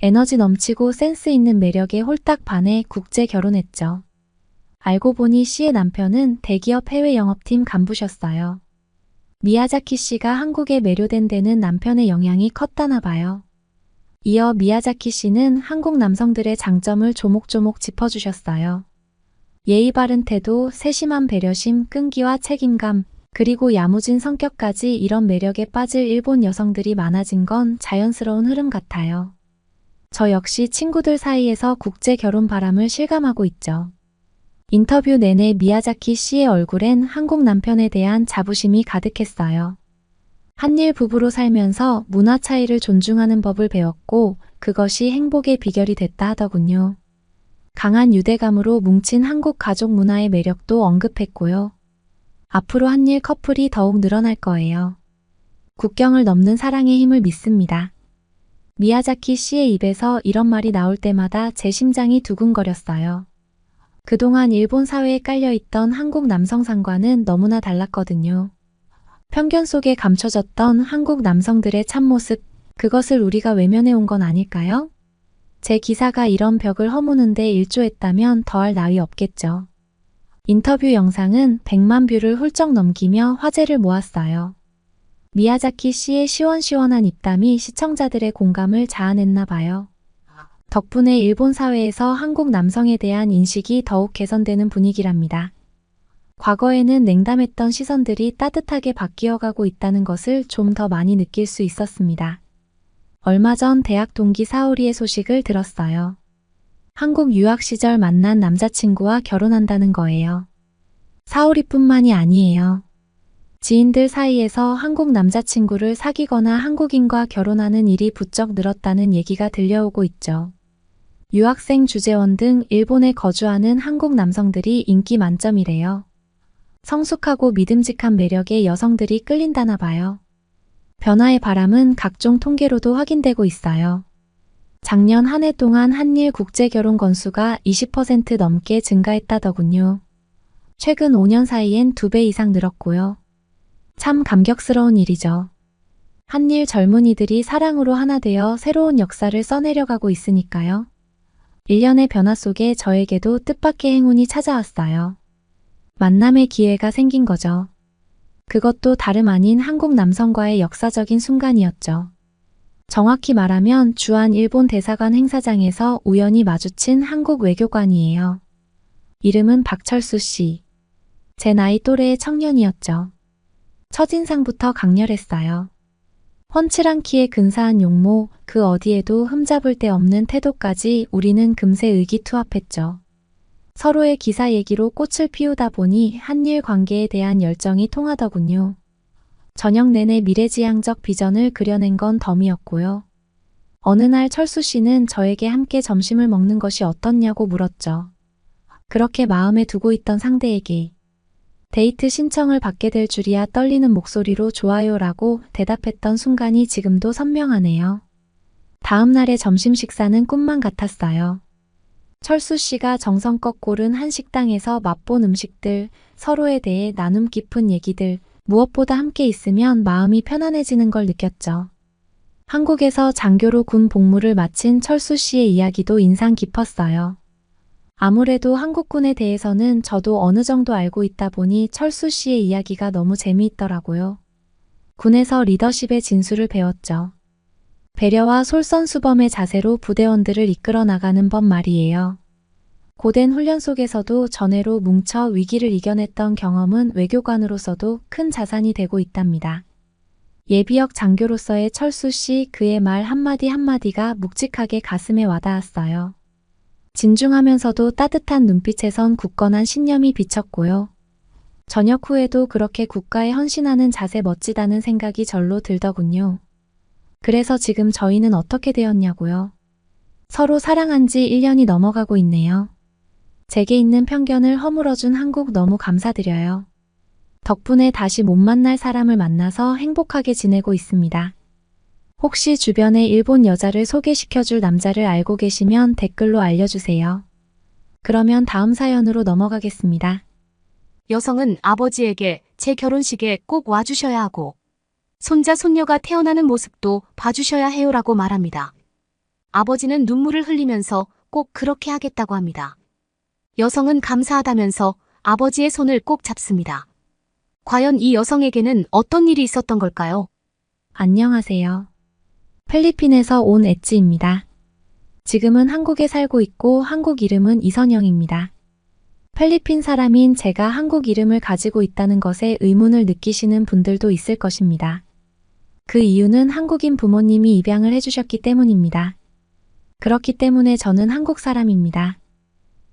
에너지 넘치고 센스 있는 매력에 홀딱 반해 국제 결혼했죠. 알고 보니 씨의 남편은 대기업 해외 영업팀 간부셨어요. 미야자키 씨가 한국에 매료된 데는 남편의 영향이 컸다나 봐요. 이어 미야자키 씨는 한국 남성들의 장점을 조목조목 짚어주셨어요. 예의 바른 태도, 세심한 배려심, 끈기와 책임감, 그리고 야무진 성격까지 이런 매력에 빠질 일본 여성들이 많아진 건 자연스러운 흐름 같아요. 저 역시 친구들 사이에서 국제 결혼 바람을 실감하고 있죠. 인터뷰 내내 미야자키 씨의 얼굴엔 한국 남편에 대한 자부심이 가득했어요. 한일 부부로 살면서 문화 차이를 존중하는 법을 배웠고 그것이 행복의 비결이 됐다 하더군요. 강한 유대감으로 뭉친 한국 가족 문화의 매력도 언급했고요. 앞으로 한일 커플이 더욱 늘어날 거예요. 국경을 넘는 사랑의 힘을 믿습니다. 미야자키 씨의 입에서 이런 말이 나올 때마다 제 심장이 두근거렸어요. 그동안 일본 사회에 깔려있던 한국 남성상과는 너무나 달랐거든요. 편견 속에 감춰졌던 한국 남성들의 참모습, 그것을 우리가 외면해온 건 아닐까요? 제 기사가 이런 벽을 허무는데 일조했다면 더할 나위 없겠죠. 인터뷰 영상은 100만 뷰를 훌쩍 넘기며 화제를 모았어요. 미야자키 씨의 시원시원한 입담이 시청자들의 공감을 자아냈나 봐요. 덕분에 일본 사회에서 한국 남성에 대한 인식이 더욱 개선되는 분위기랍니다. 과거에는 냉담했던 시선들이 따뜻하게 바뀌어가고 있다는 것을 좀 더 많이 느낄 수 있었습니다. 얼마 전 대학 동기 사오리의 소식을 들었어요. 한국 유학 시절 만난 남자친구와 결혼한다는 거예요. 사오리뿐만이 아니에요. 지인들 사이에서 한국 남자친구를 사귀거나 한국인과 결혼하는 일이 부쩍 늘었다는 얘기가 들려오고 있죠. 유학생 주재원 등 일본에 거주하는 한국 남성들이 인기 만점이래요. 성숙하고 믿음직한 매력의 여성들이 끌린다나 봐요. 변화의 바람은 각종 통계로도 확인되고 있어요. 작년 한 해 동안 한일 국제결혼 건수가 20% 넘게 증가했다더군요. 최근 5년 사이엔 2배 이상 늘었고요. 참 감격스러운 일이죠. 한일 젊은이들이 사랑으로 하나 되어 새로운 역사를 써내려가고 있으니까요. 일련의 변화 속에 저에게도 뜻밖의 행운이 찾아왔어요. 만남의 기회가 생긴 거죠. 그것도 다름 아닌 한국 남성과의 역사적인 순간이었죠. 정확히 말하면 주한 일본 대사관 행사장에서 우연히 마주친 한국 외교관이에요. 이름은 박철수 씨. 제 나이 또래의 청년이었죠. 첫인상부터 강렬했어요. 훤칠한 키에 근사한 용모, 그 어디에도 흠잡을 데 없는 태도까지 우리는 금세 의기투합했죠. 서로의 기사 얘기로 꽃을 피우다 보니 한일 관계에 대한 열정이 통하더군요. 저녁 내내 미래지향적 비전을 그려낸 건 덤이었고요. 어느 날 철수 씨는 저에게 함께 점심을 먹는 것이 어떻냐고 물었죠. 그렇게 마음에 두고 있던 상대에게 데이트 신청을 받게 될 줄이야 떨리는 목소리로 좋아요라고 대답했던 순간이 지금도 선명하네요. 다음 날의 점심 식사는 꿈만 같았어요. 철수 씨가 정성껏 고른 한 식당에서 맛본 음식들, 서로에 대해 나눔 깊은 얘기들, 무엇보다 함께 있으면 마음이 편안해지는 걸 느꼈죠. 한국에서 장교로 군 복무를 마친 철수 씨의 이야기도 인상 깊었어요. 아무래도 한국군에 대해서는 저도 어느 정도 알고 있다 보니 철수 씨의 이야기가 너무 재미있더라고요. 군에서 리더십의 진수를 배웠죠. 배려와 솔선수범의 자세로 부대원들을 이끌어 나가는 법 말이에요. 고된 훈련 속에서도 전해로 뭉쳐 위기를 이겨냈던 경험은 외교관으로서도 큰 자산이 되고 있답니다. 예비역 장교로서의 철수 씨 그의 말 한마디 한마디가 묵직하게 가슴에 와닿았어요. 진중하면서도 따뜻한 눈빛에선 굳건한 신념이 비쳤고요. 전역 후에도 그렇게 국가에 헌신하는 자세 멋지다는 생각이 절로 들더군요. 그래서 지금 저희는 어떻게 되었냐고요. 서로 사랑한 지 1년이 넘어가고 있네요. 제게 있는 편견을 허물어준 한국 너무 감사드려요. 덕분에 다시 못 만날 사람을 만나서 행복하게 지내고 있습니다. 혹시 주변에 일본 여자를 소개시켜줄 남자를 알고 계시면 댓글로 알려주세요. 그러면 다음 사연으로 넘어가겠습니다. 여성은 아버지에게 제 결혼식에 꼭 와주셔야 하고 손자 손녀가 태어나는 모습도 봐주셔야 해요라고 말합니다. 아버지는 눈물을 흘리면서 꼭 그렇게 하겠다고 합니다. 여성은 감사하다면서 아버지의 손을 꼭 잡습니다. 과연 이 여성에게는 어떤 일이 있었던 걸까요? 안녕하세요. 필리핀에서 온 엣지입니다. 지금은 한국에 살고 있고 한국 이름은 이선영입니다. 필리핀 사람인 제가 한국 이름을 가지고 있다는 것에 의문을 느끼시는 분들도 있을 것입니다. 그 이유는 한국인 부모님이 입양을 해주셨기 때문입니다. 그렇기 때문에 저는 한국 사람입니다.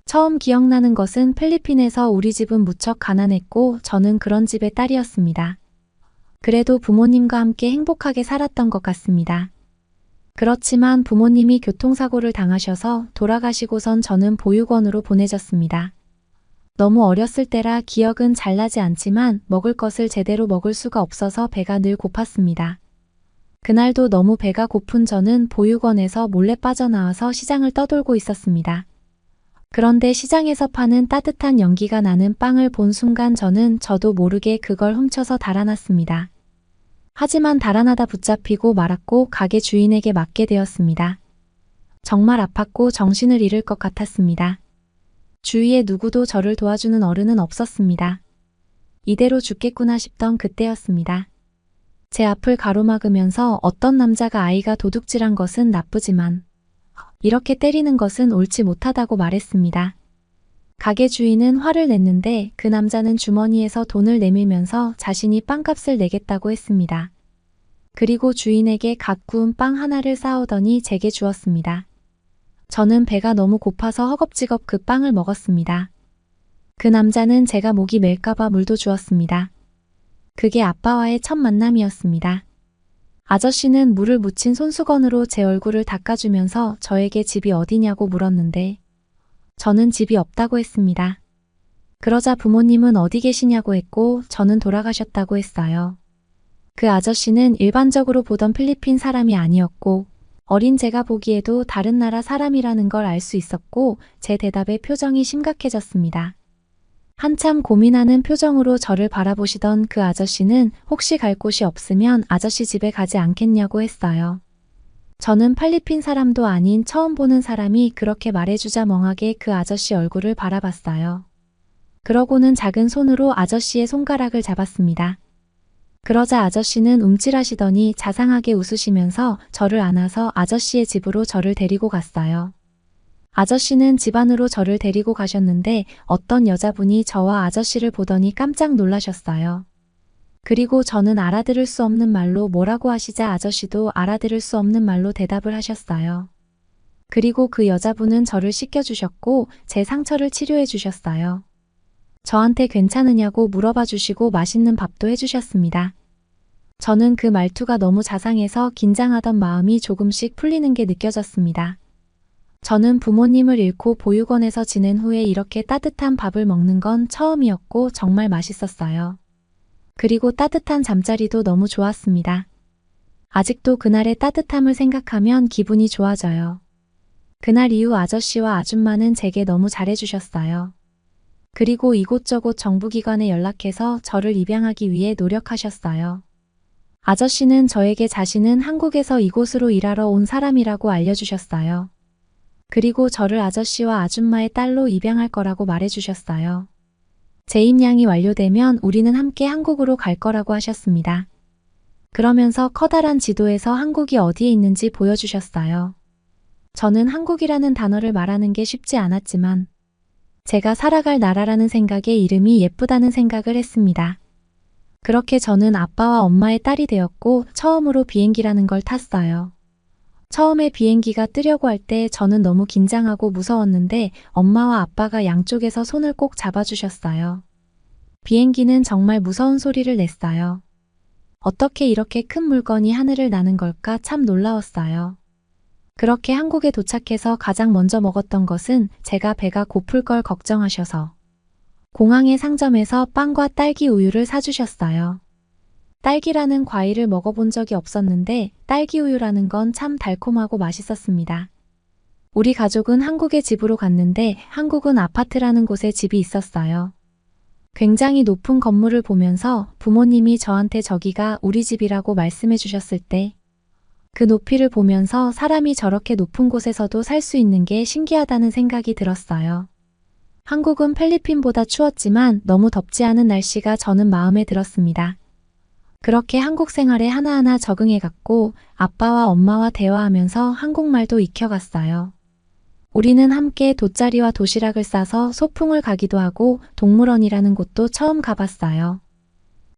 처음 기억나는 것은 필리핀에서 우리 집은 무척 가난했고 저는 그런 집의 딸이었습니다. 그래도 부모님과 함께 행복하게 살았던 것 같습니다. 그렇지만 부모님이 교통사고를 당하셔서 돌아가시고선 저는 보육원으로 보내졌습니다. 너무 어렸을 때라 기억은 잘 나지 않지만 먹을 것을 제대로 먹을 수가 없어서 배가 늘 고팠습니다. 그날도 너무 배가 고픈 저는 보육원에서 몰래 빠져나와서 시장을 떠돌고 있었습니다. 그런데 시장에서 파는 따뜻한 연기가 나는 빵을 본 순간 저도 모르게 그걸 훔쳐서 달아났습니다. 하지만 달아나다 붙잡히고 말았고 가게 주인에게 맞게 되었습니다. 정말 아팠고 정신을 잃을 것 같았습니다. 주위에 누구도 저를 도와주는 어른은 없었습니다. 이대로 죽겠구나 싶던 그때였습니다. 제 앞을 가로막으면서 어떤 남자가 아이가 도둑질한 것은 나쁘지만 이렇게 때리는 것은 옳지 못하다고 말했습니다. 가게 주인은 화를 냈는데 그 남자는 주머니에서 돈을 내밀면서 자신이 빵값을 내겠다고 했습니다. 그리고 주인에게 갓 구운 빵 하나를 싸오더니 제게 주었습니다. 저는 배가 너무 고파서 허겁지겁 그 빵을 먹었습니다. 그 남자는 제가 목이 멜까봐 물도 주었습니다. 그게 아빠와의 첫 만남이었습니다. 아저씨는 물을 묻힌 손수건으로 제 얼굴을 닦아주면서 저에게 집이 어디냐고 물었는데 저는 집이 없다고 했습니다. 그러자 부모님은 어디 계시냐고 했고 저는 돌아가셨다고 했어요. 그 아저씨는 일반적으로 보던 필리핀 사람이 아니었고 어린 제가 보기에도 다른 나라 사람이라는 걸 알 수 있었고 제 대답에 표정이 심각해졌습니다. 한참 고민하는 표정으로 저를 바라보시던 그 아저씨는 혹시 갈 곳이 없으면 아저씨 집에 가지 않겠냐고 했어요. 저는 필리핀 사람도 아닌 처음 보는 사람이 그렇게 말해주자 멍하게 그 아저씨 얼굴을 바라봤어요. 그러고는 작은 손으로 아저씨의 손가락을 잡았습니다. 그러자 아저씨는 움찔하시더니 자상하게 웃으시면서 저를 안아서 아저씨의 집으로 저를 데리고 갔어요. 아저씨는 집 안으로 저를 데리고 가셨는데 어떤 여자분이 저와 아저씨를 보더니 깜짝 놀라셨어요. 그리고 저는 알아들을 수 없는 말로 뭐라고 하시자 아저씨도 알아들을 수 없는 말로 대답을 하셨어요. 그리고 그 여자분은 저를 씻겨주셨고 제 상처를 치료해 주셨어요. 저한테 괜찮으냐고 물어봐 주시고 맛있는 밥도 해주셨습니다. 저는 그 말투가 너무 자상해서 긴장하던 마음이 조금씩 풀리는 게 느껴졌습니다. 저는 부모님을 잃고 보육원에서 지낸 후에 이렇게 따뜻한 밥을 먹는 건 처음이었고 정말 맛있었어요. 그리고 따뜻한 잠자리도 너무 좋았습니다. 아직도 그날의 따뜻함을 생각하면 기분이 좋아져요. 그날 이후 아저씨와 아줌마는 제게 너무 잘해주셨어요. 그리고 이곳저곳 정부기관에 연락해서 저를 입양하기 위해 노력하셨어요. 아저씨는 저에게 자신은 한국에서 이곳으로 일하러 온 사람이라고 알려주셨어요. 그리고 저를 아저씨와 아줌마의 딸로 입양할 거라고 말해주셨어요. 제 입양이 완료되면 우리는 함께 한국으로 갈 거라고 하셨습니다. 그러면서 커다란 지도에서 한국이 어디에 있는지 보여주셨어요. 저는 한국이라는 단어를 말하는 게 쉽지 않았지만 제가 살아갈 나라라는 생각에 이름이 예쁘다는 생각을 했습니다. 그렇게 저는 아빠와 엄마의 딸이 되었고 처음으로 비행기라는 걸 탔어요. 처음에 비행기가 뜨려고 할 때 저는 너무 긴장하고 무서웠는데 엄마와 아빠가 양쪽에서 손을 꼭 잡아주셨어요. 비행기는 정말 무서운 소리를 냈어요. 어떻게 이렇게 큰 물건이 하늘을 나는 걸까 참 놀라웠어요. 그렇게 한국에 도착해서 가장 먼저 먹었던 것은 제가 배가 고플 걸 걱정하셔서 공항의 상점에서 빵과 딸기 우유를 사주셨어요. 딸기라는 과일을 먹어본 적이 없었는데 딸기 우유라는 건 참 달콤하고 맛있었습니다. 우리 가족은 한국의 집으로 갔는데 한국은 아파트라는 곳에 집이 있었어요. 굉장히 높은 건물을 보면서 부모님이 저한테 저기가 우리 집이라고 말씀해 주셨을 때 그 높이를 보면서 사람이 저렇게 높은 곳에서도 살 수 있는 게 신기하다는 생각이 들었어요. 한국은 필리핀보다 추웠지만 너무 덥지 않은 날씨가 저는 마음에 들었습니다. 그렇게 한국 생활에 하나하나 적응해 갔고 아빠와 엄마와 대화하면서 한국말도 익혀갔어요. 우리는 함께 돗자리와 도시락을 싸서 소풍을 가기도 하고 동물원이라는 곳도 처음 가봤어요.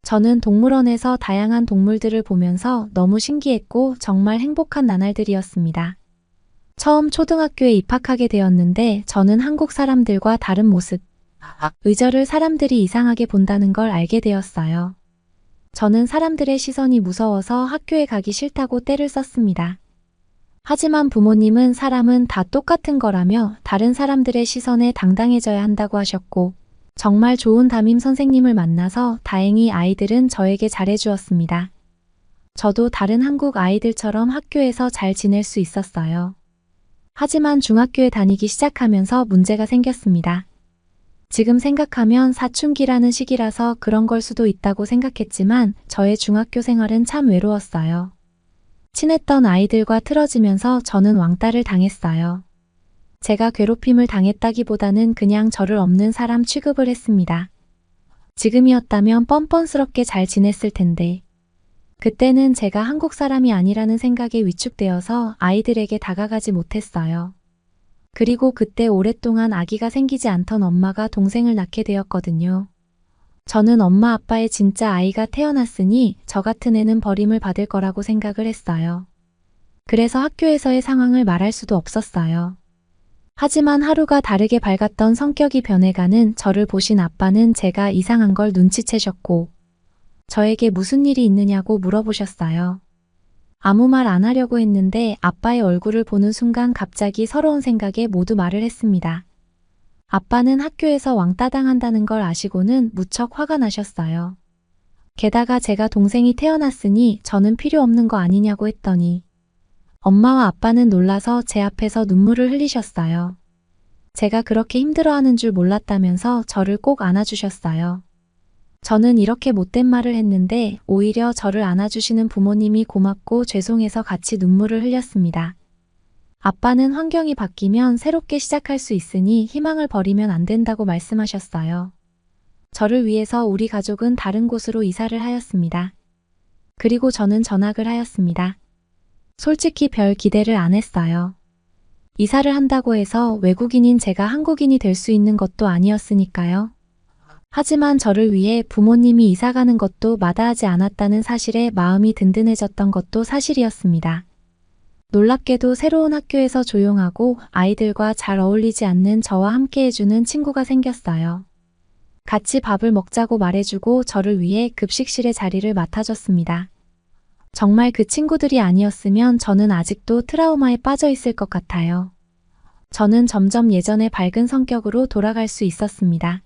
저는 동물원에서 다양한 동물들을 보면서 너무 신기했고 정말 행복한 나날들이었습니다. 처음 초등학교에 입학하게 되었는데 저는 한국 사람들과 다른 모습, 의저를 사람들이 이상하게 본다는 걸 알게 되었어요. 저는 사람들의 시선이 무서워서 학교에 가기 싫다고 떼를 썼습니다. 하지만 부모님은 사람은 다 똑같은 거라며 다른 사람들의 시선에 당당해져야 한다고 하셨고 정말 좋은 담임 선생님을 만나서 다행히 아이들은 저에게 잘해주었습니다. 저도 다른 한국 아이들처럼 학교에서 잘 지낼 수 있었어요. 하지만 중학교에 다니기 시작하면서 문제가 생겼습니다. 지금 생각하면 사춘기라는 시기라서 그런 걸 수도 있다고 생각했지만 저의 중학교 생활은 참 외로웠어요. 친했던 아이들과 틀어지면서 저는 왕따를 당했어요. 제가 괴롭힘을 당했다기보다는 그냥 저를 없는 사람 취급을 했습니다. 지금이었다면 뻔뻔스럽게 잘 지냈을 텐데. 그때는 제가 한국 사람이 아니라는 생각에 위축되어서 아이들에게 다가가지 못했어요. 그리고 그때 오랫동안 아기가 생기지 않던 엄마가 동생을 낳게 되었거든요. 저는 엄마 아빠의 진짜 아이가 태어났으니 저 같은 애는 버림을 받을 거라고 생각을 했어요. 그래서 학교에서의 상황을 말할 수도 없었어요. 하지만 하루가 다르게 밝았던 성격이 변해가는 저를 보신 아빠는 제가 이상한 걸 눈치채셨고 저에게 무슨 일이 있느냐고 물어보셨어요. 아무 말 안 하려고 했는데 아빠의 얼굴을 보는 순간 갑자기 서러운 생각에 모두 말을 했습니다. 아빠는 학교에서 왕따 당한다는 걸 아시고는 무척 화가 나셨어요. 게다가 제가 동생이 태어났으니 저는 필요 없는 거 아니냐고 했더니 엄마와 아빠는 놀라서 제 앞에서 눈물을 흘리셨어요. 제가 그렇게 힘들어하는 줄 몰랐다면서 저를 꼭 안아주셨어요. 저는 이렇게 못된 말을 했는데 오히려 저를 안아주시는 부모님이 고맙고 죄송해서 같이 눈물을 흘렸습니다. 아빠는 환경이 바뀌면 새롭게 시작할 수 있으니 희망을 버리면 안 된다고 말씀하셨어요. 저를 위해서 우리 가족은 다른 곳으로 이사를 하였습니다. 그리고 저는 전학을 하였습니다. 솔직히 별 기대를 안 했어요. 이사를 한다고 해서 외국인인 제가 한국인이 될 수 있는 것도 아니었으니까요. 하지만 저를 위해 부모님이 이사 가는 것도 마다하지 않았다는 사실에 마음이 든든해졌던 것도 사실이었습니다. 놀랍게도 새로운 학교에서 조용하고 아이들과 잘 어울리지 않는 저와 함께 해주는 친구가 생겼어요. 같이 밥을 먹자고 말해주고 저를 위해 급식실의 자리를 맡아줬습니다. 정말 그 친구들이 아니었으면 저는 아직도 트라우마에 빠져 있을 것 같아요. 저는 점점 예전의 밝은 성격으로 돌아갈 수 있었습니다.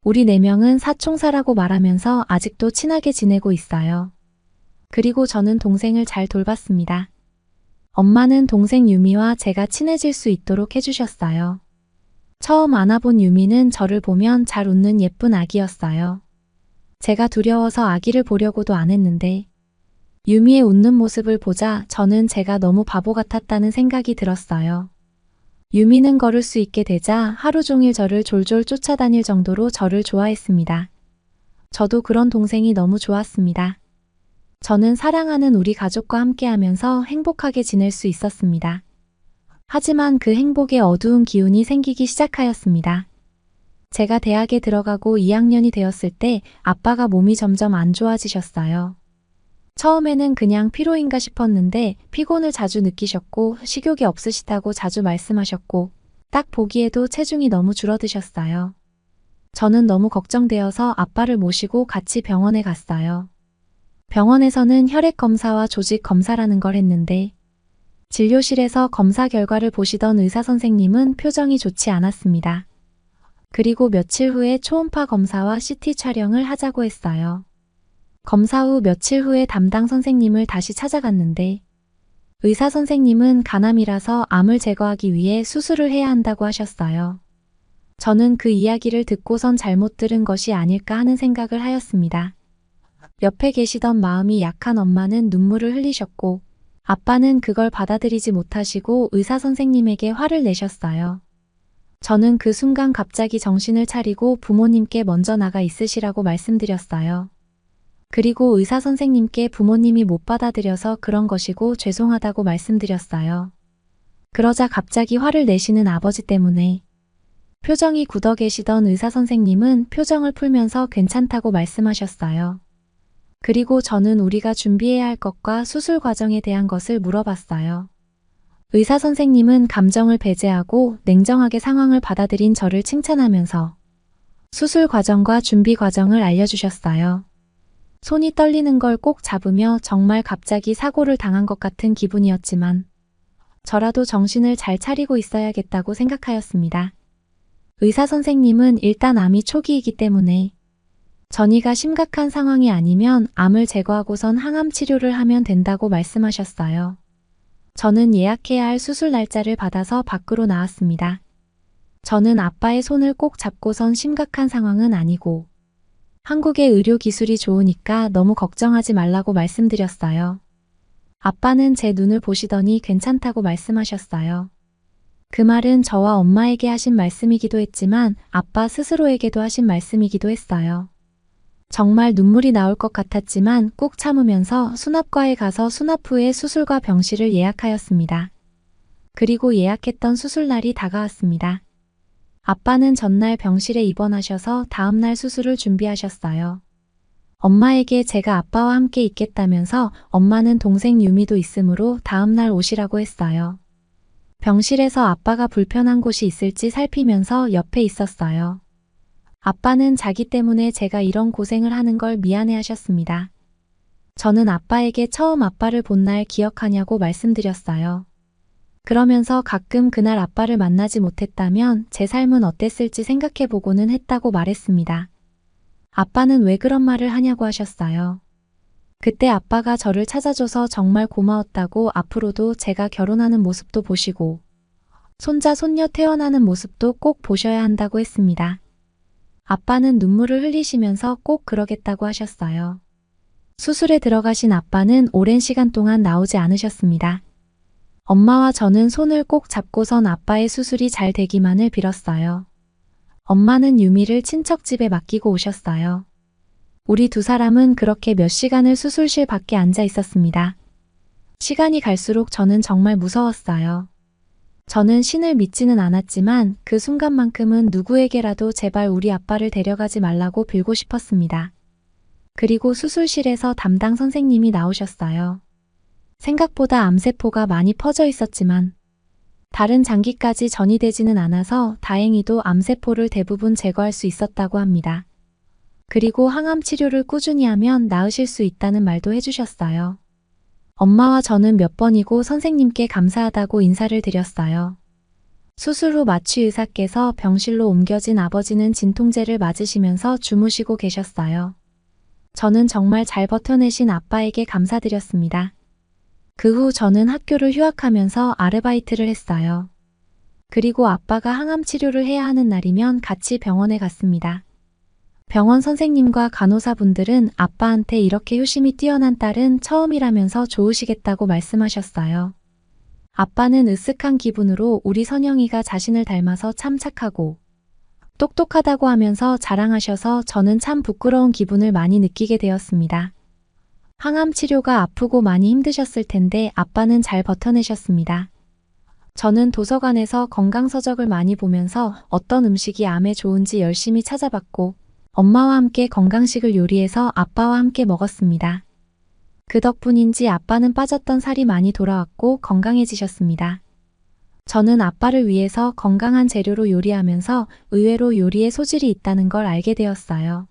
우리 4명은 사총사라고 말하면서 아직도 친하게 지내고 있어요. 그리고 저는 동생을 잘 돌봤습니다. 엄마는 동생 유미와 제가 친해질 수 있도록 해주셨어요. 처음 안아본 유미는 저를 보면 잘 웃는 예쁜 아기였어요. 제가 두려워서 아기를 보려고도 안 했는데 유미의 웃는 모습을 보자 저는 제가 너무 바보 같았다는 생각이 들었어요. 유미는 걸을 수 있게 되자 하루 종일 저를 졸졸 쫓아다닐 정도로 저를 좋아했습니다. 저도 그런 동생이 너무 좋았습니다. 저는 사랑하는 우리 가족과 함께하면서 행복하게 지낼 수 있었습니다. 하지만 그 행복에 어두운 기운이 생기기 시작하였습니다. 제가 대학에 들어가고 2학년이 되었을 때 아빠가 몸이 점점 안 좋아지셨어요. 처음에는 그냥 피로인가 싶었는데 피곤을 자주 느끼셨고 식욕이 없으시다고 자주 말씀하셨고 딱 보기에도 체중이 너무 줄어드셨어요. 저는 너무 걱정되어서 아빠를 모시고 같이 병원에 갔어요. 병원에서는 혈액 검사와 조직 검사라는 걸 했는데 진료실에서 검사 결과를 보시던 의사 선생님은 표정이 좋지 않았습니다. 그리고 며칠 후에 초음파 검사와 CT 촬영을 하자고 했어요. 검사 후 며칠 후에 담당 선생님을 다시 찾아갔는데 의사 선생님은 간암이라서 암을 제거하기 위해 수술을 해야 한다고 하셨어요. 저는 그 이야기를 듣고선 잘못 들은 것이 아닐까 하는 생각을 하였습니다. 옆에 계시던 마음이 약한 엄마는 눈물을 흘리셨고 아빠는 그걸 받아들이지 못하시고 의사 선생님에게 화를 내셨어요. 저는 그 순간 갑자기 정신을 차리고 부모님께 먼저 나가 있으시라고 말씀드렸어요. 그리고 의사 선생님께 부모님이 못 받아들여서 그런 것이고 죄송하다고 말씀드렸어요. 그러자 갑자기 화를 내시는 아버지 때문에 표정이 굳어 계시던 의사 선생님은 표정을 풀면서 괜찮다고 말씀하셨어요. 그리고 저는 우리가 준비해야 할 것과 수술 과정에 대한 것을 물어봤어요. 의사 선생님은 감정을 배제하고 냉정하게 상황을 받아들인 저를 칭찬하면서 수술 과정과 준비 과정을 알려주셨어요. 손이 떨리는 걸 꼭 잡으며 정말 갑자기 사고를 당한 것 같은 기분이었지만 저라도 정신을 잘 차리고 있어야겠다고 생각하였습니다. 의사 선생님은 일단 암이 초기이기 때문에 전이가 심각한 상황이 아니면 암을 제거하고선 항암 치료를 하면 된다고 말씀하셨어요. 저는 예약해야 할 수술 날짜를 받아서 밖으로 나왔습니다. 저는 아빠의 손을 꼭 잡고선 심각한 상황은 아니고 한국의 의료 기술이 좋으니까 너무 걱정하지 말라고 말씀드렸어요. 아빠는 제 눈을 보시더니 괜찮다고 말씀하셨어요. 그 말은 저와 엄마에게 하신 말씀이기도 했지만 아빠 스스로에게도 하신 말씀이기도 했어요. 정말 눈물이 나올 것 같았지만 꾹 참으면서 수납과에 가서 수납 후에 수술과 병실을 예약하였습니다. 그리고 예약했던 수술날이 다가왔습니다. 아빠는 전날 병실에 입원하셔서 다음날 수술을 준비하셨어요. 엄마에게 제가 아빠와 함께 있겠다면서 엄마는 동생 유미도 있으므로 다음날 오시라고 했어요. 병실에서 아빠가 불편한 곳이 있을지 살피면서 옆에 있었어요. 아빠는 자기 때문에 제가 이런 고생을 하는 걸 미안해 하셨습니다. 저는 아빠에게 처음 아빠를 본 날 기억하냐고 말씀드렸어요. 그러면서 가끔 그날 아빠를 만나지 못했다면 제 삶은 어땠을지 생각해보고는 했다고 말했습니다. 아빠는 왜 그런 말을 하냐고 하셨어요. 그때 아빠가 저를 찾아줘서 정말 고마웠다고 앞으로도 제가 결혼하는 모습도 보시고 손자 손녀 태어나는 모습도 꼭 보셔야 한다고 했습니다. 아빠는 눈물을 흘리시면서 꼭 그러겠다고 하셨어요. 수술에 들어가신 아빠는 오랜 시간 동안 나오지 않으셨습니다. 엄마와 저는 손을 꼭 잡고선 아빠의 수술이 잘 되기만을 빌었어요. 엄마는 유미를 친척 집에 맡기고 오셨어요. 우리 두 사람은 그렇게 몇 시간을 수술실 밖에 앉아 있었습니다. 시간이 갈수록 저는 정말 무서웠어요. 저는 신을 믿지는 않았지만 그 순간만큼은 누구에게라도 제발 우리 아빠를 데려가지 말라고 빌고 싶었습니다. 그리고 수술실에서 담당 선생님이 나오셨어요. 생각보다 암세포가 많이 퍼져 있었지만 다른 장기까지 전이되지는 않아서 다행히도 암세포를 대부분 제거할 수 있었다고 합니다. 그리고 항암 치료를 꾸준히 하면 나으실 수 있다는 말도 해주셨어요. 엄마와 저는 몇 번이고 선생님께 감사하다고 인사를 드렸어요. 수술 후 마취 의사께서 병실로 옮겨진 아버지는 진통제를 맞으시면서 주무시고 계셨어요. 저는 정말 잘 버텨내신 아빠에게 감사드렸습니다. 그 후 저는 학교를 휴학하면서 아르바이트를 했어요. 그리고 아빠가 항암 치료를 해야 하는 날이면 같이 병원에 갔습니다. 병원 선생님과 간호사분들은 아빠한테 이렇게 효심이 뛰어난 딸은 처음이라면서 좋으시겠다고 말씀하셨어요. 아빠는 으쓱한 기분으로 우리 선영이가 자신을 닮아서 참 착하고 똑똑하다고 하면서 자랑하셔서 저는 참 부끄러운 기분을 많이 느끼게 되었습니다. 항암 치료가 아프고 많이 힘드셨을 텐데 아빠는 잘 버텨내셨습니다. 저는 도서관에서 건강서적을 많이 보면서 어떤 음식이 암에 좋은지 열심히 찾아봤고 엄마와 함께 건강식을 요리해서 아빠와 함께 먹었습니다. 그 덕분인지 아빠는 빠졌던 살이 많이 돌아왔고 건강해지셨습니다. 저는 아빠를 위해서 건강한 재료로 요리하면서 의외로 요리에 소질이 있다는 걸 알게 되었어요.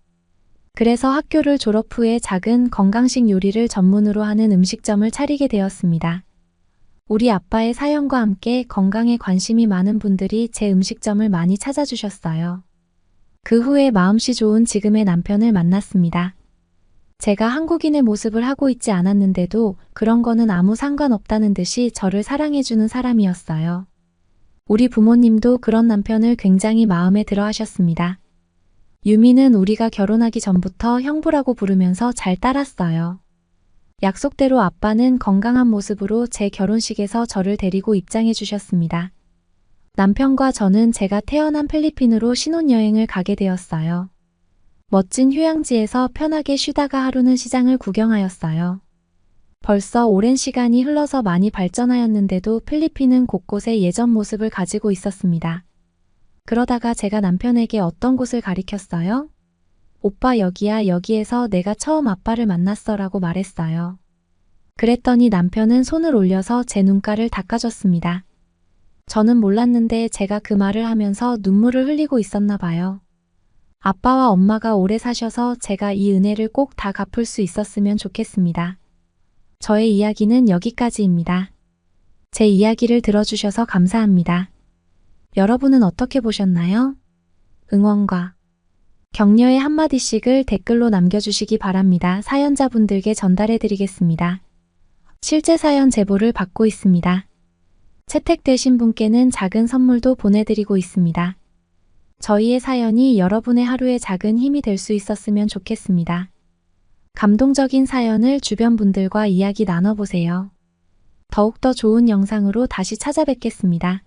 그래서 학교를 졸업 후에 작은 건강식 요리를 전문으로 하는 음식점을 차리게 되었습니다. 우리 아빠의 사연과 함께 건강에 관심이 많은 분들이 제 음식점을 많이 찾아주셨어요. 그 후에 마음씨 좋은 지금의 남편을 만났습니다. 제가 한국인의 모습을 하고 있지 않았는데도 그런 거는 아무 상관없다는 듯이 저를 사랑해주는 사람이었어요. 우리 부모님도 그런 남편을 굉장히 마음에 들어 하셨습니다. 유미는 우리가 결혼하기 전부터 형부라고 부르면서 잘 따랐어요. 약속대로 아빠는 건강한 모습으로 제 결혼식에서 저를 데리고 입장해 주셨습니다. 남편과 저는 제가 태어난 필리핀으로 신혼여행을 가게 되었어요. 멋진 휴양지에서 편하게 쉬다가 하루는 시장을 구경하였어요. 벌써 오랜 시간이 흘러서 많이 발전하였는데도 필리핀은 곳곳에 예전 모습을 가지고 있었습니다. 그러다가 제가 남편에게 어떤 곳을 가리켰어요? 오빠 여기야, 여기에서 내가 처음 아빠를 만났어라고 말했어요. 그랬더니 남편은 손을 올려서 제 눈가를 닦아줬습니다. 저는 몰랐는데 제가 그 말을 하면서 눈물을 흘리고 있었나 봐요. 아빠와 엄마가 오래 사셔서 제가 이 은혜를 꼭 다 갚을 수 있었으면 좋겠습니다. 저의 이야기는 여기까지입니다. 제 이야기를 들어주셔서 감사합니다. 여러분은 어떻게 보셨나요? 응원과 격려의 한마디씩을 댓글로 남겨주시기 바랍니다. 사연자분들께 전달해드리겠습니다. 실제 사연 제보를 받고 있습니다. 채택되신 분께는 작은 선물도 보내드리고 있습니다. 저희의 사연이 여러분의 하루에 작은 힘이 될 수 있었으면 좋겠습니다. 감동적인 사연을 주변 분들과 이야기 나눠보세요. 더욱더 좋은 영상으로 다시 찾아뵙겠습니다.